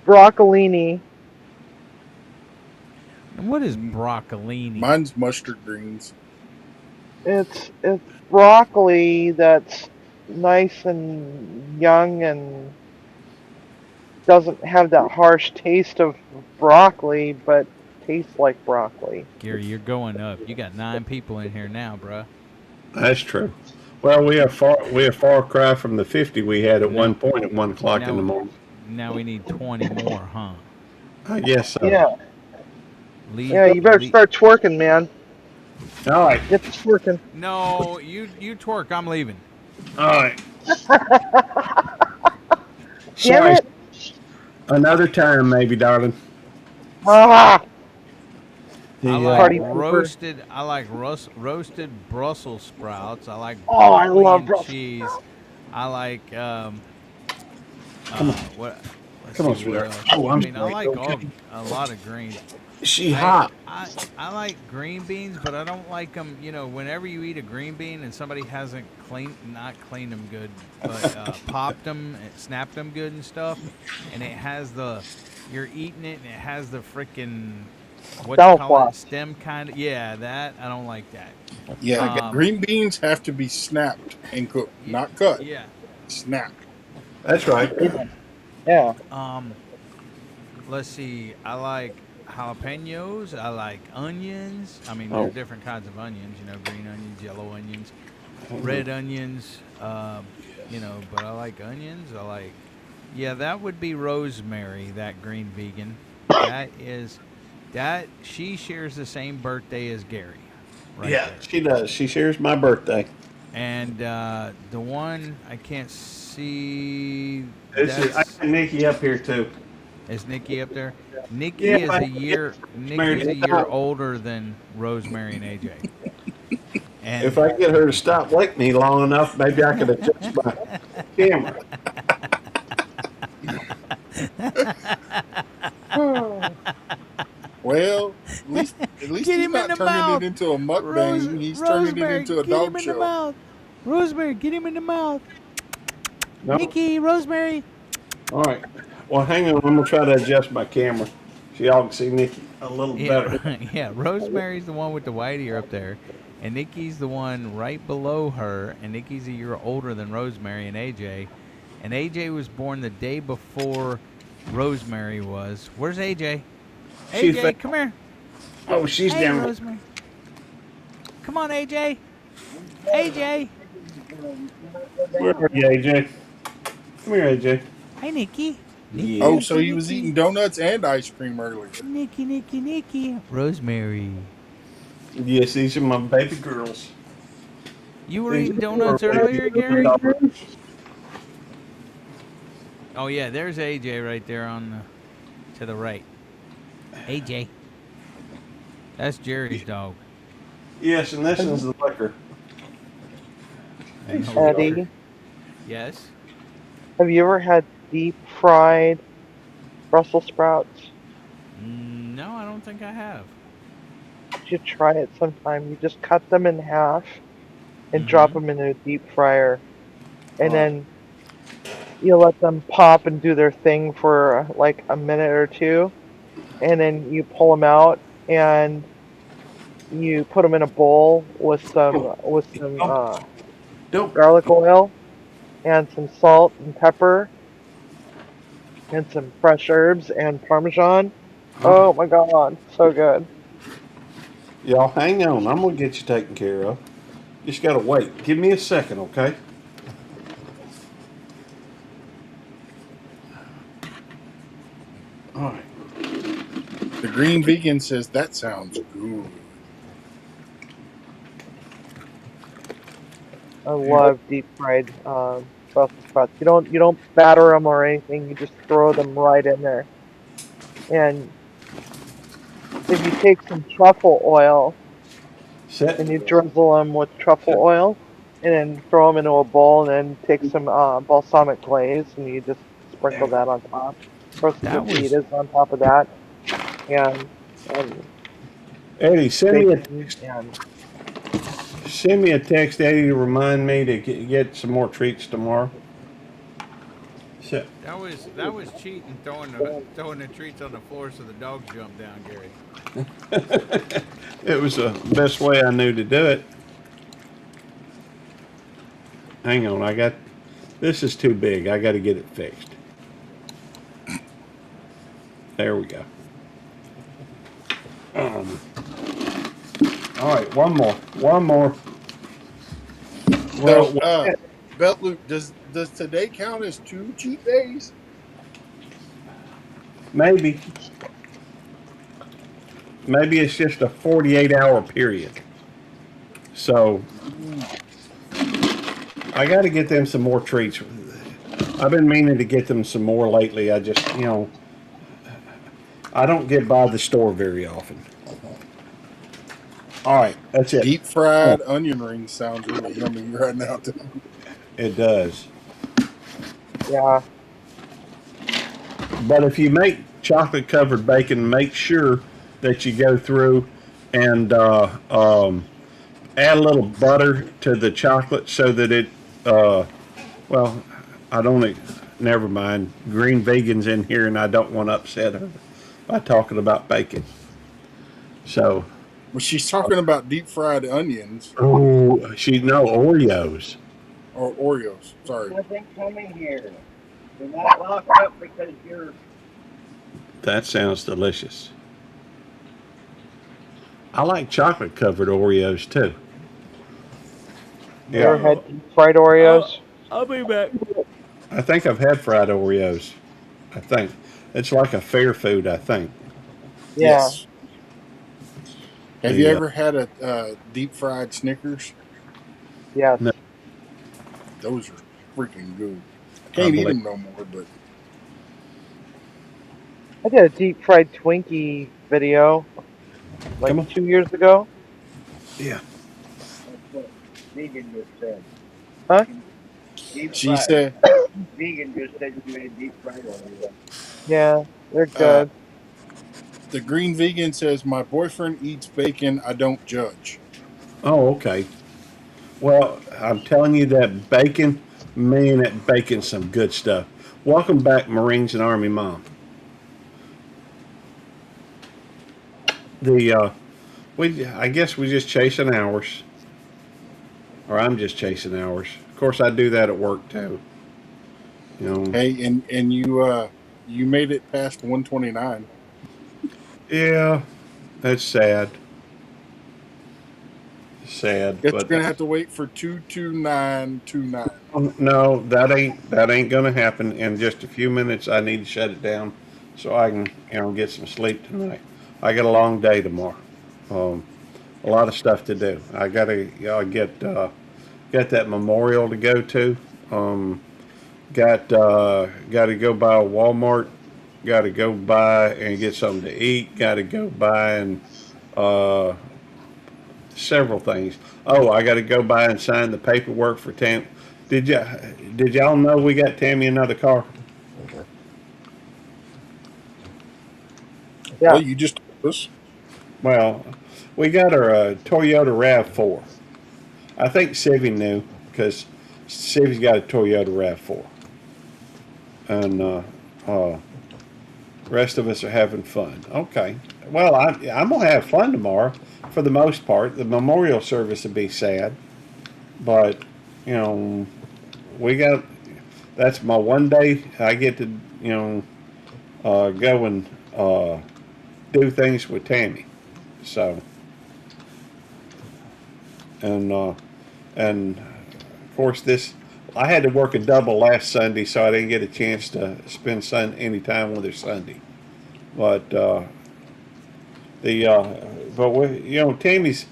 Broccolini. And what is broccolini? Mine's mustard greens. It's broccoli that's nice and young and doesn't have that harsh taste of broccoli, but tastes like broccoli. Gary, you're going up. You got 9 people in here now, bruh. That's true. Well, we are far cry from the 50 we had at one point at 1 o'clock in the morning. Now we need 20 more, huh? I guess so. Yeah, Leave, yeah. You better leave- start twerking, man. All right. Get to twerking. No, you twerk. I'm leaving. All right. Damn Sorry. it! Another time, maybe, darling. Ah! The, I like Party pooper. roasted Brussels sprouts. I like Oh, I broccoli love and Brussels cheese. I like what? Let's Come on, see what sweetheart. else. Oh, I'm I mean, I sorry. like Okay. a lot of greens. she hot. I like green beans, but I don't like them. You know, whenever you eat a green bean and somebody hasn't not cleaned them good, but popped them and snapped them good and stuff, and it has you're eating it and it has the freaking what you call Mouthwash. it, stem kind of. Yeah, that I don't like that. Yeah, green beans have to be snapped and cooked, not cut. Yeah. Snapped. That's right. Yeah. Let's see. I like jalapenos. I like onions. I mean, Oh. there are different kinds of onions. You know, green onions, yellow onions, red onions. You know, but I like onions. Yeah, that would be rosemary. That green vegan. She shares the same birthday as Gary. Right Yeah, there. she does. She shares my birthday. And the one I can't see. I That's got Nikki up here too. is Nikki up there. Yeah, Nikki is I a year. married Nikki's a to year Tom. older than Rosemary and AJ. And If I get her to stop licking me long enough, maybe I could adjust my camera. Well, at least get he's him in not the turning mouth. it into a mukbang. He's turning it Rosemary, into a get him dog in the show. mouth. Rosemary, get him in the mouth. No? Nikki, Rosemary. All right. Well, hang on. I'm gonna try to adjust my camera so y'all can see Nikki a little better. Yeah, yeah. Rosemary's the one with the white ear up there, and Nikki's the one right below her. And Nikki's a year older than Rosemary and AJ. And AJ was born the day before Rosemary was. Where's AJ? She AJ, fa- come here. Oh, she's Hey, down. Rosemary. Come on, AJ. AJ. Where are you, AJ? Come here, AJ. Hey, Nikki. Yeah. Oh, so he was eating donuts and ice cream earlier. Nikki. Rosemary. Yes, these are my baby girls. You were These eating are donuts my earlier, baby Gary? daughters. Oh, yeah, there's AJ right there to the right. AJ. That's Jerry's dog. Yes, and this is the liquor. Eddie, Yes. have you ever had deep fried Brussels sprouts? No, I don't think I have. You should try it sometime. You just cut them in half and drop them in a deep fryer, and then you let them pop and do their thing for like a minute or two, and then you pull them out and you put them in a bowl with some Don't. garlic oil and some salt and pepper and some fresh herbs and Parmesan. Oh my god, so good. Y'all hang on. I'm going to get you taken care of. Just got to wait. Give me a second, okay? All right. The green vegan says that sounds good. I love deep fried Brussels sprouts. You don't batter them or anything. You just throw them right in there. And if you take some truffle oil Set. and you drizzle them with truffle oil, and then throw them into a bowl, and then take some balsamic glaze, and you just sprinkle that on top. Throw some That was- potatoes on top of that, and Eddie, send bacon, and me a text, Eddie, to remind me to get some more treats tomorrow. So, That was cheating, throwing the treats on the floor so the dogs jumped down, Gary. it was the best way I knew to do it. Hang on, this is too big. I got to get it fixed. There we go. All right, one more. Well, Belt Loop, does today count as 2 cheat days? Maybe it's just a 48-hour period. So I got to get them some more treats. I've been meaning to get them some more lately. I just, I don't get by the store very often. All right, that's it. Deep fried onion rings sounds really yummy right now, too. It does. yeah, But if you make chocolate covered bacon, make sure that you go through and add a little butter to the chocolate so that it, never mind. Green vegan's in here and I don't want to upset her by talking about bacon. So, Well, she's talking about deep fried onions Oreos. or Oreos. Sorry. Nothing coming here. You're not locked up because you're. That sounds delicious. I like chocolate covered Oreos too. you ever Yeah, had deep fried Oreos? I'll be back. I think I've had fried Oreos. I think it's like a fair food. I think. Yeah. Yes. Have you Yeah. ever had a deep fried Snickers? Yes. No. Those are freaking good. I I can't eat believe. them no more, but I did a deep fried Twinkie video like Come on. 2 years ago. Yeah. That's what Vegan just said. Huh? Deep she fried. said, Vegan just said you made deep fried one. Yeah, they're uh, good. the green vegan says, my boyfriend eats bacon. I don't judge. Oh, okay. Well, I'm telling you that bacon, man, that bacon's some good stuff. Welcome back, Marines and Army Mom. I guess we're just chasing hours, or I'm just chasing hours. Of course, I do that at work too. You know. Hey, and you made it past 129. Yeah, that's sad. Sad, Guess but you're gonna have to wait for 22929. no, that ain't gonna happen. In just a few minutes, I need to shut it down so I can get some sleep tonight. I got a long day tomorrow. Um, a lot of stuff to do. I gotta get that memorial to go to. Got to go by Walmart. Got to go by and get something to eat. Got to go by and uh, several things. Oh, I got to go by and sign the paperwork for Tam. Did you did y'all know we got Tammy another car? Yeah. Well, you just told us. Well, we got her a Toyota Rav4. I think Sivy knew because Sivy's got a Toyota Rav4, and rest of us are having fun. Okay. Well, I'm gonna have fun tomorrow. For the most part, the memorial service will be sad, but you know, we got. That's my one day I get to go and do things with Tammy. So and of course this I had to work a double last Sunday, so I didn't get a chance to spend any time with her Sunday. But but we, Tammy's.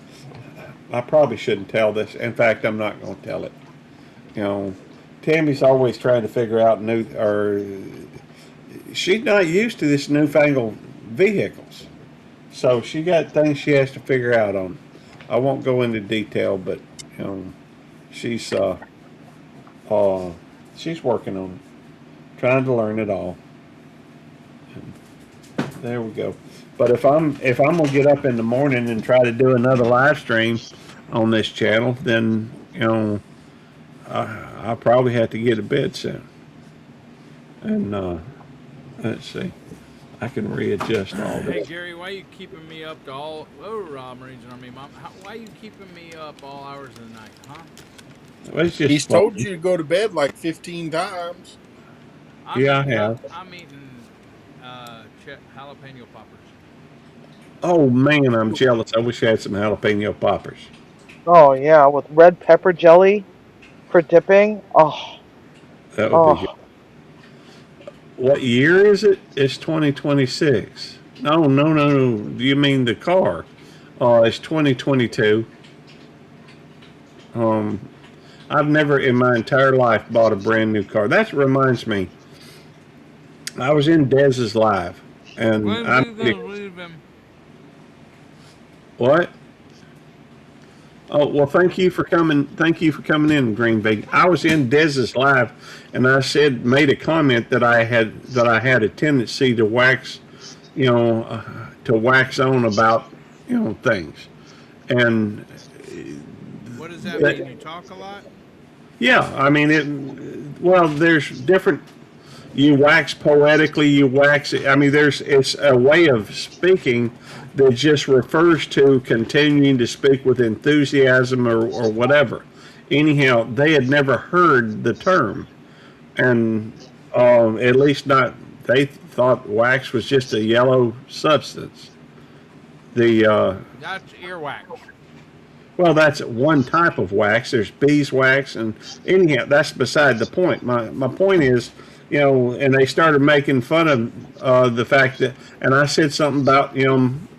I probably shouldn't tell this. In fact, I'm not going to tell it. You know, Tammy's always trying to figure out she's not used to this newfangled vehicles, so she got things she has to figure out on. I won't go into detail, but she's she's working on it, trying to learn it all. There we go. But if I'm gonna get up in the morning and try to do another live stream on this channel, then I'll probably have to get to bed soon. And let's see, I can readjust all Hey this. Gary, why are you keeping me up to all? Oh, Rob Marines and Army Mom. Why are you keeping me up all hours of the night, huh? Well, it's just He's fun. told you to go to bed like 15 times. Yeah, I have. I'm eating jalapeno poppers. Oh man, I'm jealous. I wish I had some jalapeno poppers. Oh yeah, with red pepper jelly for dipping. Oh, That would be good. oh. What year is it? It's 2026. No, no, no, no. Do you mean the car? It's 2022. I've never in my entire life bought a brand new car. That reminds me. I was in Dez's live, and When I are you gonna leave him? what? Oh well, thank you for coming. Thank you for coming in, Green Bay. I was in Dez's live, and I made a comment that I had a tendency to wax, to wax on about things, and What does that mean? You talk a lot? yeah, I mean it. Well, there's different. You wax poetically. You wax. I mean, it's a way of speaking that just refers to continuing to speak with enthusiasm or whatever. Anyhow, they had never heard the term, and at least not. They thought wax was just a yellow substance. That's earwax. Well, that's one type of wax. There's beeswax, and anyhow, that's beside the point. My point is, and they started making fun of the fact that, and I said something about,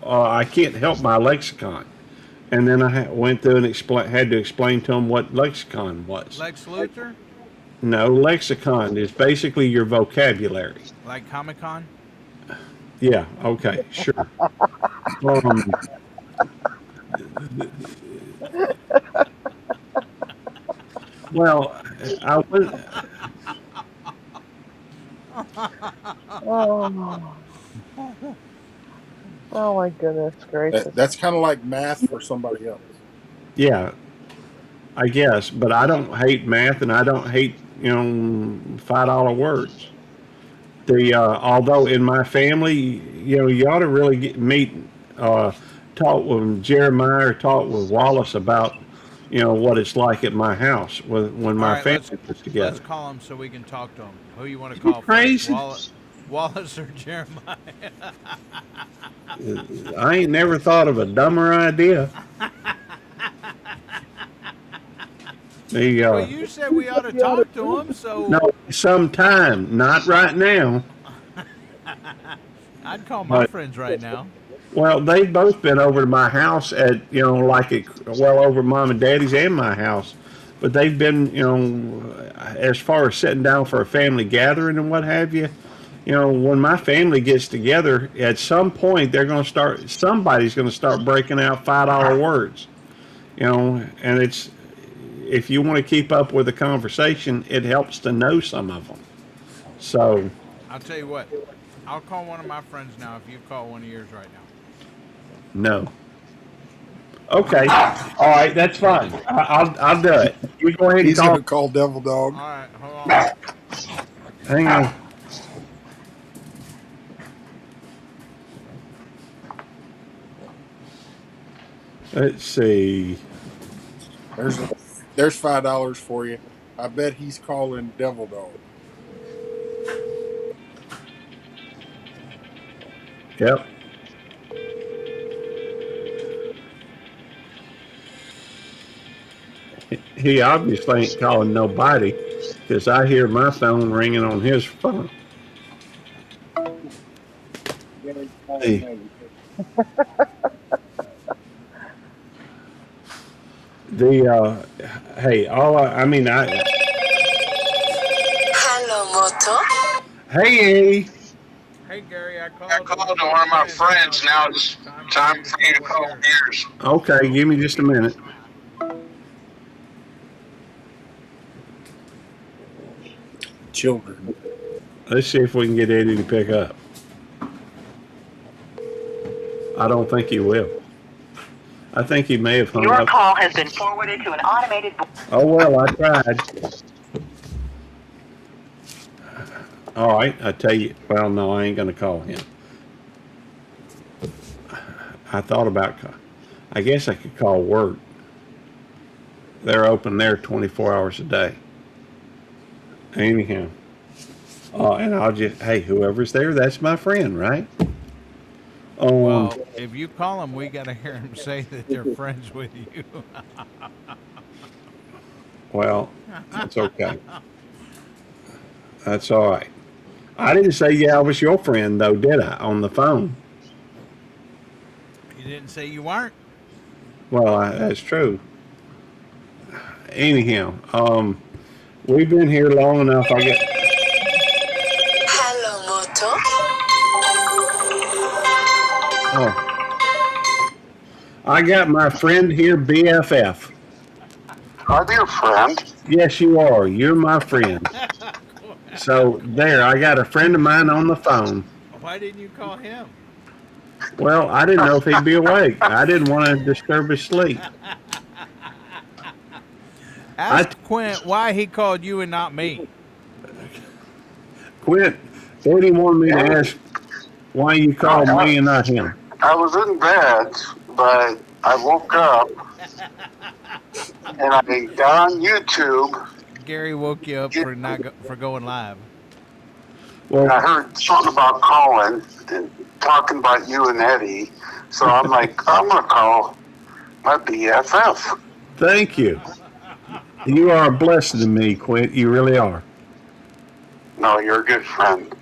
I can't help my lexicon. And then I went through and had to explain to them what lexicon was. Lex Luthor? No, lexicon is basically your vocabulary. Like Comic Con? Yeah, okay, sure. Um, well, I was. Oh, oh my goodness gracious. That's kind of like math for somebody else. Yeah, I guess, but I don't hate math, and I don't hate $5 words. Although in my family, you ought to really talk with Jeremiah or talk with Wallace about what it's like at my house when my family was together. Let's call him so we can talk to him. Who you want to You call crazy? first? Wallace or Jeremiah? I ain't never thought of a dumber idea. Well, you said we ought to talk to him, so No, sometime, not right now. I'd call my But- friends right now. Well, they've both been over to my house over Mom and Daddy's and my house. But they've been, as far as sitting down for a family gathering and what have you, when my family gets together, at some point somebody's going to start breaking out $5 words, and if you want to keep up with the conversation, it helps to know some of them. So, I'll tell you what. I'll call one of my friends now if you call one of yours right now. no. Okay. All right, that's fine. I'll do it. You go ahead and He's call. going to call Devil Dog. All right, hold on. Hang on. Let's see. There's $5 for you. I bet he's calling Devil Dog. Yep. He obviously ain't calling nobody because I hear my phone ringing on his phone. Hey. Hey, Hello, Moto. Hey, Hey, Gary, I called. I called to one of my friends. Now it's time for you to call yours. okay, give me just a minute. Children. Let's see if we can get Eddie to pick up. I don't think he will. I think he may have hung Your up. call has been forwarded to an automated. Oh, well, I tried. All right, I tell you, well, no, I ain't going to call him. I thought about, I guess I could call work. They're open there 24 hours a day. Anyhow. And I'll just, hey, whoever's there, that's my friend, right? Well, if you call them, we got to hear them say that they're friends with you. Well, that's okay. That's all right. I didn't say, yeah, I was your friend, though, did I, on the phone? You didn't say you weren't? Well, that's true. Anyhow, we've been here long enough. Hello, Moto. Oh, I got my friend here, BFF. I'm your friend. Yes, you are. You're my friend. So there, I got a friend of mine on the phone. Why didn't you call him? Well, I didn't know if he'd be awake. I didn't want to disturb his sleep. Ask Quint why he called you and not me. Quint, Eddie wanted me to ask why you called me and not him. I was in bed, but I woke up and I got on YouTube. Gary woke you up for going live. Well, I heard something about calling and talking about you and Eddie. So I'm like, I'm going to call my BFF. thank you. You are a blessing to me, Quint. You really are. No, you're a good friend.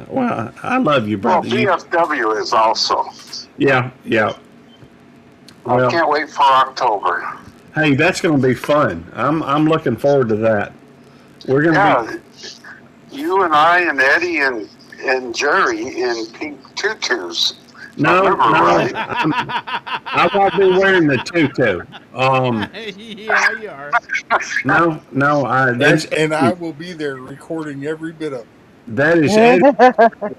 Well, I love you, Well, brother. VFW is also. Yeah, yeah. I Well, can't wait for October. hey, that's going to be fun. I'm looking forward to that. We're going to Yeah, you and I and Eddie and Jerry in pink tutus. be. No, Remember, right? I won't be wearing the tutu. Yeah, you are. No. That's And I will be there recording every bit of it. that is Eddie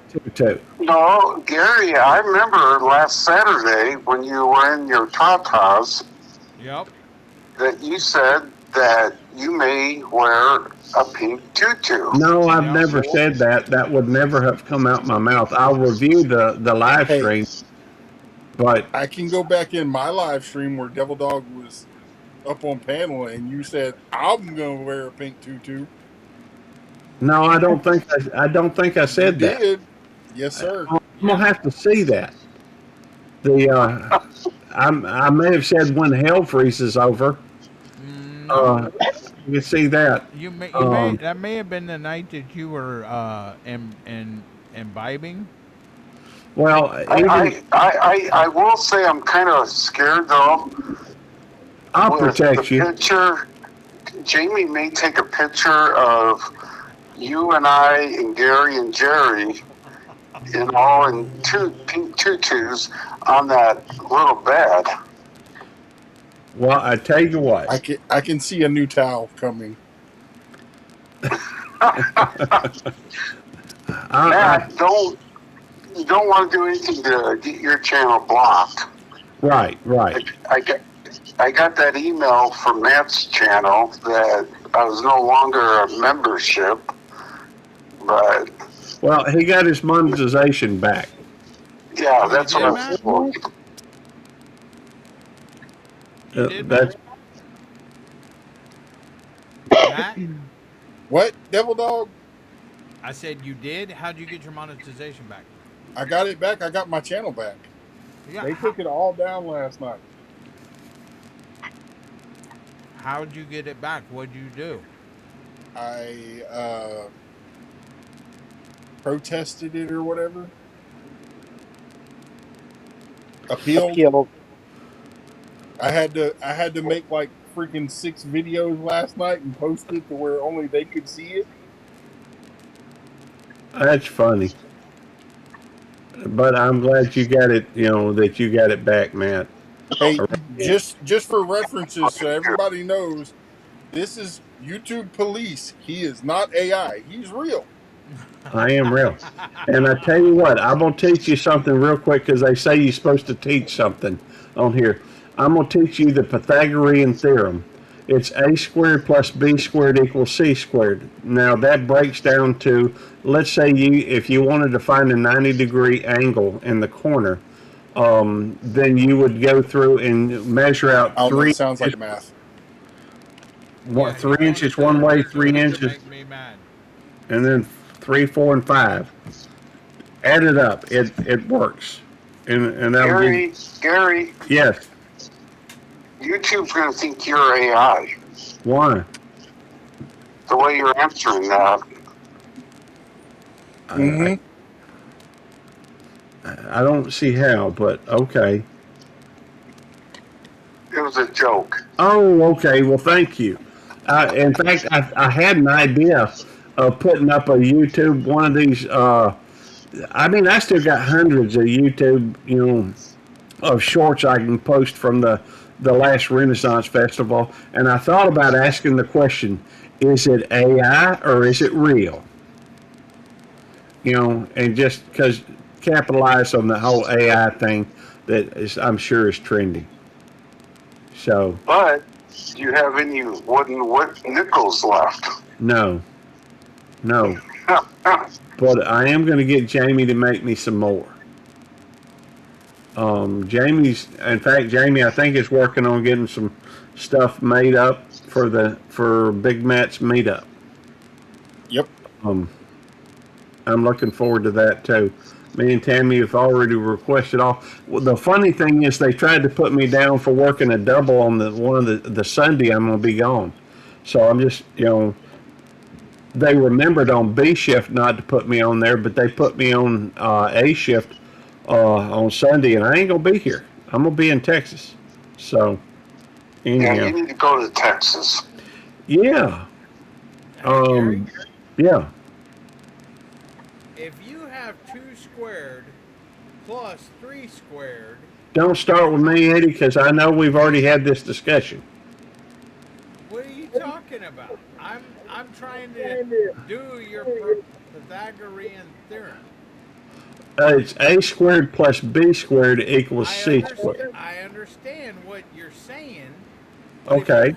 tutu. No, Gary, I remember last Saturday when you were in your tatas Yep. that you said that you may wear a pink tutu. No, I've Yeah. never said that. That would never have come out my mouth. I'll review the live Hey. stream, but I can go back in my live stream where Devil Dog was up on panel and you said, I'm going to wear a pink tutu. no, I don't think I said You that. did. Yes, sir. I'm gonna have to see that. I may have said when hell freezes over. No, You can see that. that may have been the night that you were imbibing. Well, even, I will say I'm kind of scared though. I'll With protect the you. picture, Jamie may take a picture of you and I and Gary and Jerry in pink tutus on that little bed. Well, I tell you what. I can see a new towel coming. Matt, you don't want to do anything to get your channel blocked. Right. I got that email from Matt's channel that I was no longer a membership, but Well, he got his monetization back. yeah, that's what Matt? I'm for. You did, That's Matt? What, Devil Dog? I said you did. How'd you get your monetization back? I got it back. I got my channel back. Yeah. They took it all down last night. How'd you get it back? What'd you do? I protested it or whatever. Appealed. I had to make like freaking 6 videos last night and post it to where only they could see it. That's funny. But I'm glad you got it, that you got it back, Matt. Hey, just for references, so everybody knows, this is YouTube Police. He is not AI. He's real. I am real. And I tell you what, I'm going to teach you something real quick because they say you're supposed to teach something on here. I'm going to teach you the Pythagorean theorem. It's a squared plus b squared equals c squared. Now that breaks down to, let's say if you wanted to find a 90-degree angle in the corner, then you would go through and measure out Oh, three. that sounds like math. What, 3 inches one way, 3 inches, Make me mad. and then 3, 4, and 5. Add it up. It works. And that'll be, Gary, yes. YouTube's going to think you're AI. Why? The way you're answering that. Mm-hmm. I don't see how, but okay. It was a joke. Oh, okay. Well, thank you. In fact, I had an idea of putting up a YouTube, one of these. I still got hundreds of YouTube, of shorts I can post from the last Renaissance Festival, and I thought about asking the question: is it AI or is it real? And just because capitalize on the whole AI thing I'm sure is trending. So But do you have any wooden nickels left? no. But I am going to get Jamie to make me some more. Jamie, I think is working on getting some stuff made up for Big Matt's meetup. Yep. I'm looking forward to that too. Me and Tammy have already requested off. Well, the funny thing is they tried to put me down for working a double on one of the Sunday I'm going to be gone. So I'm just, they remembered on B shift not to put me on there, but they put me on A shift on Sunday, and I ain't gonna be here. I'm gonna be in Texas. So Yeah, anyhow, you need to go to Texas. yeah, Hey, Gary, yeah. if you have 2 squared plus 3 squared, Don't start with me, Eddie, because I know we've already had this discussion. what are you talking about? I'm trying to do your Pythagorean theorem. It's A squared plus B squared equals C squared. I understand what you're saying. Okay.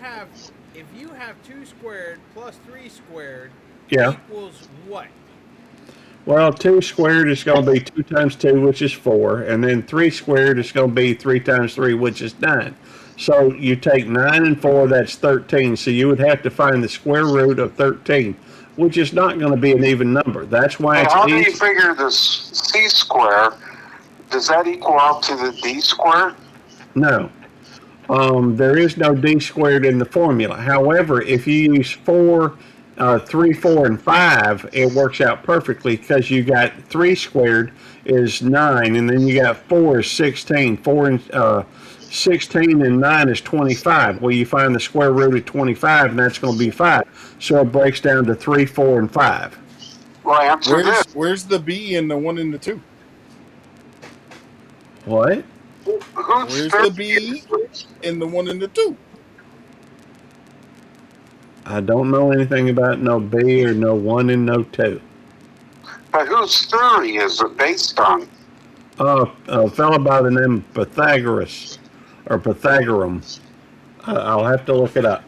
If you have 2 squared plus 3 squared Yeah. equals what? Well, 2 squared is going to be 2 times 2, which is 4. And then 3 squared is going to be 3 times 3, which is 9. So you take 9 and 4, that's 13. So you would have to find the square root of 13, which is not going to be an even number. That's why And it's how do you easy. figure this C square? Does that equal out to the D square? No. There is no D squared in the formula. However, if you use 3, 4, and 5, it works out perfectly because you got 3 squared is 9, and then you got 4 is 16. 16 and 9 is 25. Well, you find the square root of 25, and that's going to be 5. So it breaks down to 3, 4, and 5. Well, answer this. Where's the B in the 1 and the 2? What? Where's the B in the 1 and the 2? I don't know anything about no B or no 1 and no 2. But whose theory is it based on? A fellow by the name of Pythagoras, or Pythagorean. I'll have to look it up.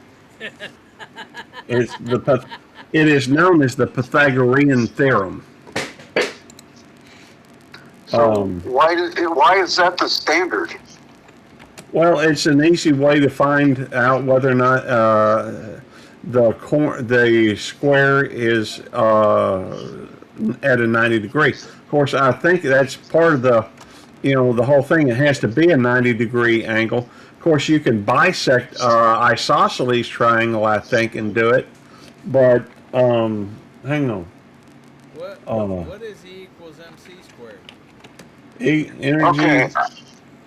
It is known as the Pythagorean theorem. So why is that the standard? Well, it's an easy way to find out whether or not the square is at a 90 degree. Of course, I think that's part of the whole thing. It has to be a 90-degree angle. Of course, you can bisect isosceles triangle, I think, and do it. But hang on. What is E equals MC squared? Energy. Okay,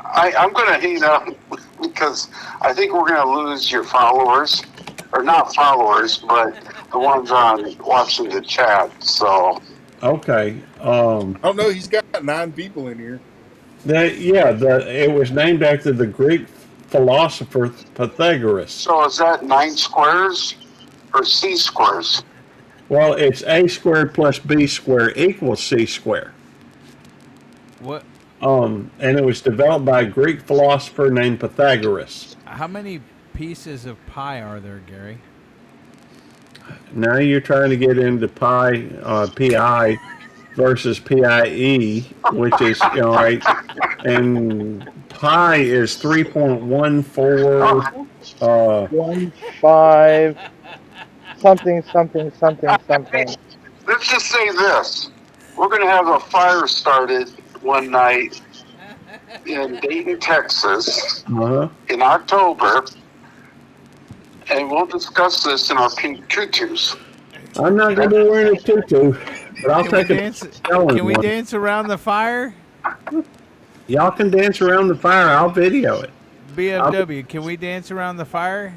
I'm going to hang up because I think we're going to lose your followers, or not followers, but the ones on watching the chat. So Okay. Oh no, he's got 9 people in here. It was named after the Greek philosopher Pythagoras. So is that 9 squares or C squares? Well, it's A squared plus B squared equals C squared. What? And it was developed by a Greek philosopher named Pythagoras. How many pieces of pi are there, Gary? Now you're trying to get into pi versus PIE, which is right, and pi is 3.14. 1, 5, something. Let's just say this. We're going to have a fire started one night in Dayton, Texas in October, and we'll discuss this in our pink tutus. I'm not going to be wearing a tutu, but I'll take a Can we dance around the fire? Y'all can dance around the fire. I'll video it. BFW, can we dance around the fire?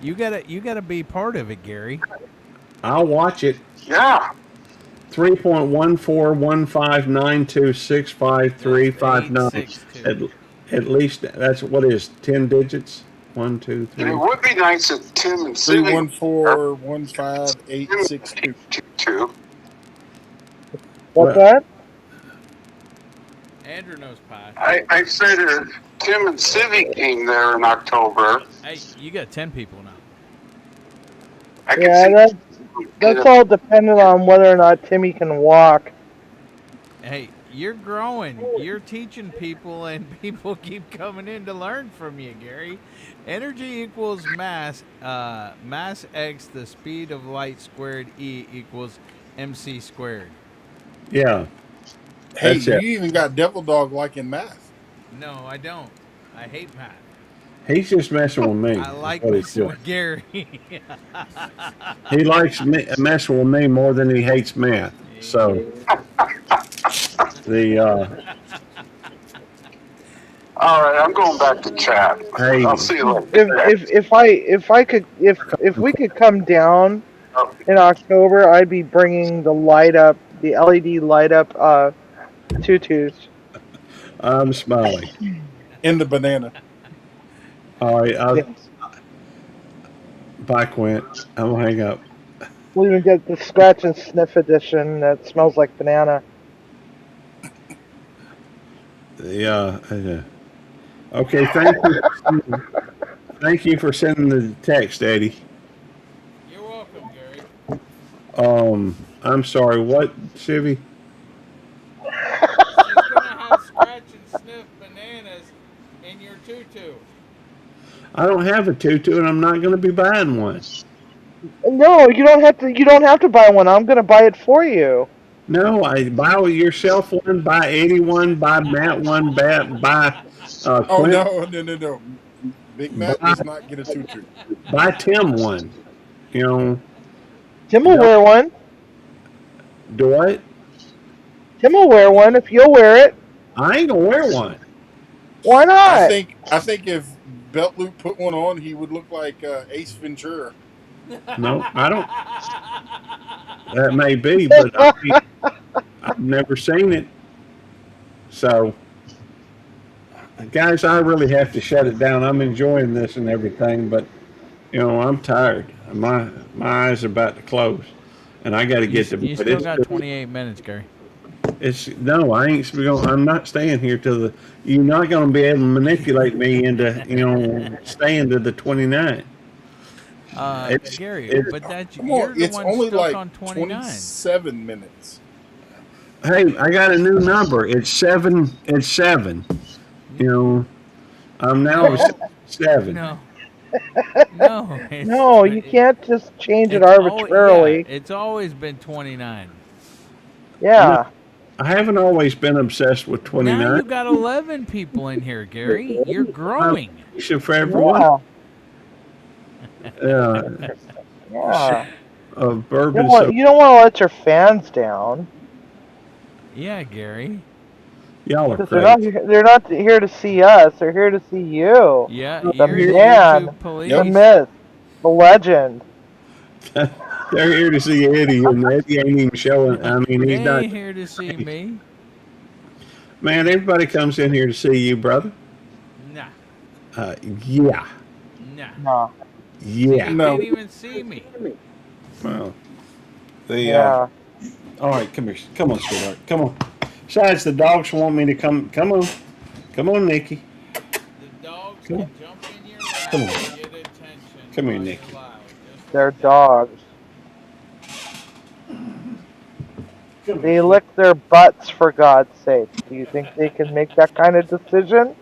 You gotta be part of it, Gary. I'll watch it. Yeah. 3.141592653559. At least that's what is 10 digits. 1, 2, 3. And it would be nice if Tim and Cindy 3141582. What's that? Andrew knows pi. I said if Tim and Civvy came there in October, Hey, you got 10 people now. I could Yeah, see. that's all dependent on whether or not Timmy can walk. Hey, you're growing. You're teaching people, and people keep coming in to learn from you, Gary. Energy equals mass. Mass x the speed of light squared E equals mc squared. Yeah. Hey, That's you it. even got Devil Dog like in math. No, I don't. I hate math. He's just messing with me. I like What he's messing doing. with Gary. He likes messing with me more than he hates math. So the All right, I'm going back to chat. hey, I'll see you later. If we could come down in October, I'd be bringing the LED light up tutus. I'm smiling. In the banana. All right, Yes. bye, Quint. I'm gonna hang up. We'll even get the scratch and sniff edition that smells like banana. Yeah. Okay. Thank you. Thank you for sending the text, Eddie. You're welcome, Gary. I'm sorry. What, Chivy? She's gonna have scratch and sniff bananas in your tutu. I don't have a tutu, and I'm not going to be buying one. No, you don't have to. You don't have to buy one. I'm gonna buy it for you. No, I buy yourself one, buy Eddie one, buy Matt one, buy Oh Quint, no. Big Mac does not get a tutu. buy Tim one. You know, Tim will wear one. do what? Tim will wear one if you'll wear it. I ain't gonna wear one. Why not? I think if Belt Loop put one on, he would look like Ace Ventura. No, I don't. That may be, but I've never seen it. So, guys, I really have to shut it down. I'm enjoying this and everything, but you know, I'm tired. My eyes are about to close, and I got to get to You bed. still got 28 minutes, Gary. No, I ain't. I'm not staying here till the. You're not going to be able to manipulate me into staying to the 29. Gary, but that's Come you're on, the it's one only stuck like on 29. 27 minutes. Hey, I got a new number. It's 7. It's 7. I'm now 7. No. No, you can't just change it it's arbitrarily. it's always been 29. Yeah. I haven't always been obsessed with Now 29. you've got 11 people in here, Gary. You're growing. Except for everyone. Yeah. Bourbon. You don't want to let your fans down. Yeah, Gary. Y'all are 'Cause crazy. they're not here to see us. They're here to see you. Yeah, The you're man, YouTube police. the myth, the legend. They're here to see Eddie, and Eddie ain't even showing. I mean, They he's not. ain't here to see me. Man, everybody comes in here to see you, brother. Nah. Yeah. Nah. Nah. Yeah. You can't even see me. Well, Yeah. all right, come here. Come on, sweetheart. Come on. Besides, the dogs want me to come. Come on. Come on, Nikki. The dogs Come can on. jump in your lap Come on. and get attention. Come here, while Nick. you're loud. Just They're dogs. They lick their butts, for God's sake. Do you think they can make that kind of decision?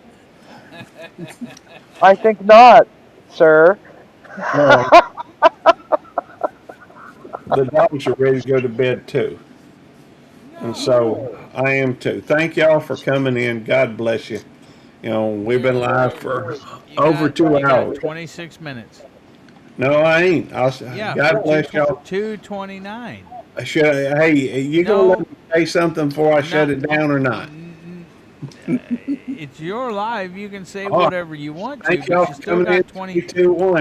I think not, sir. The dogs are ready to go to bed, too. And so I am, too. Thank y'all for coming in. God bless you. We've been live for over 2 you got hours. 26 minutes. No, I ain't. Yeah, God bless y'all. 2:29. Hey, you gonna No. let me say something before I shut it down or not? It's your live. You can say All right. whatever you want to, Thank but y'all you for still coming in. got 20. 3, 2, 1.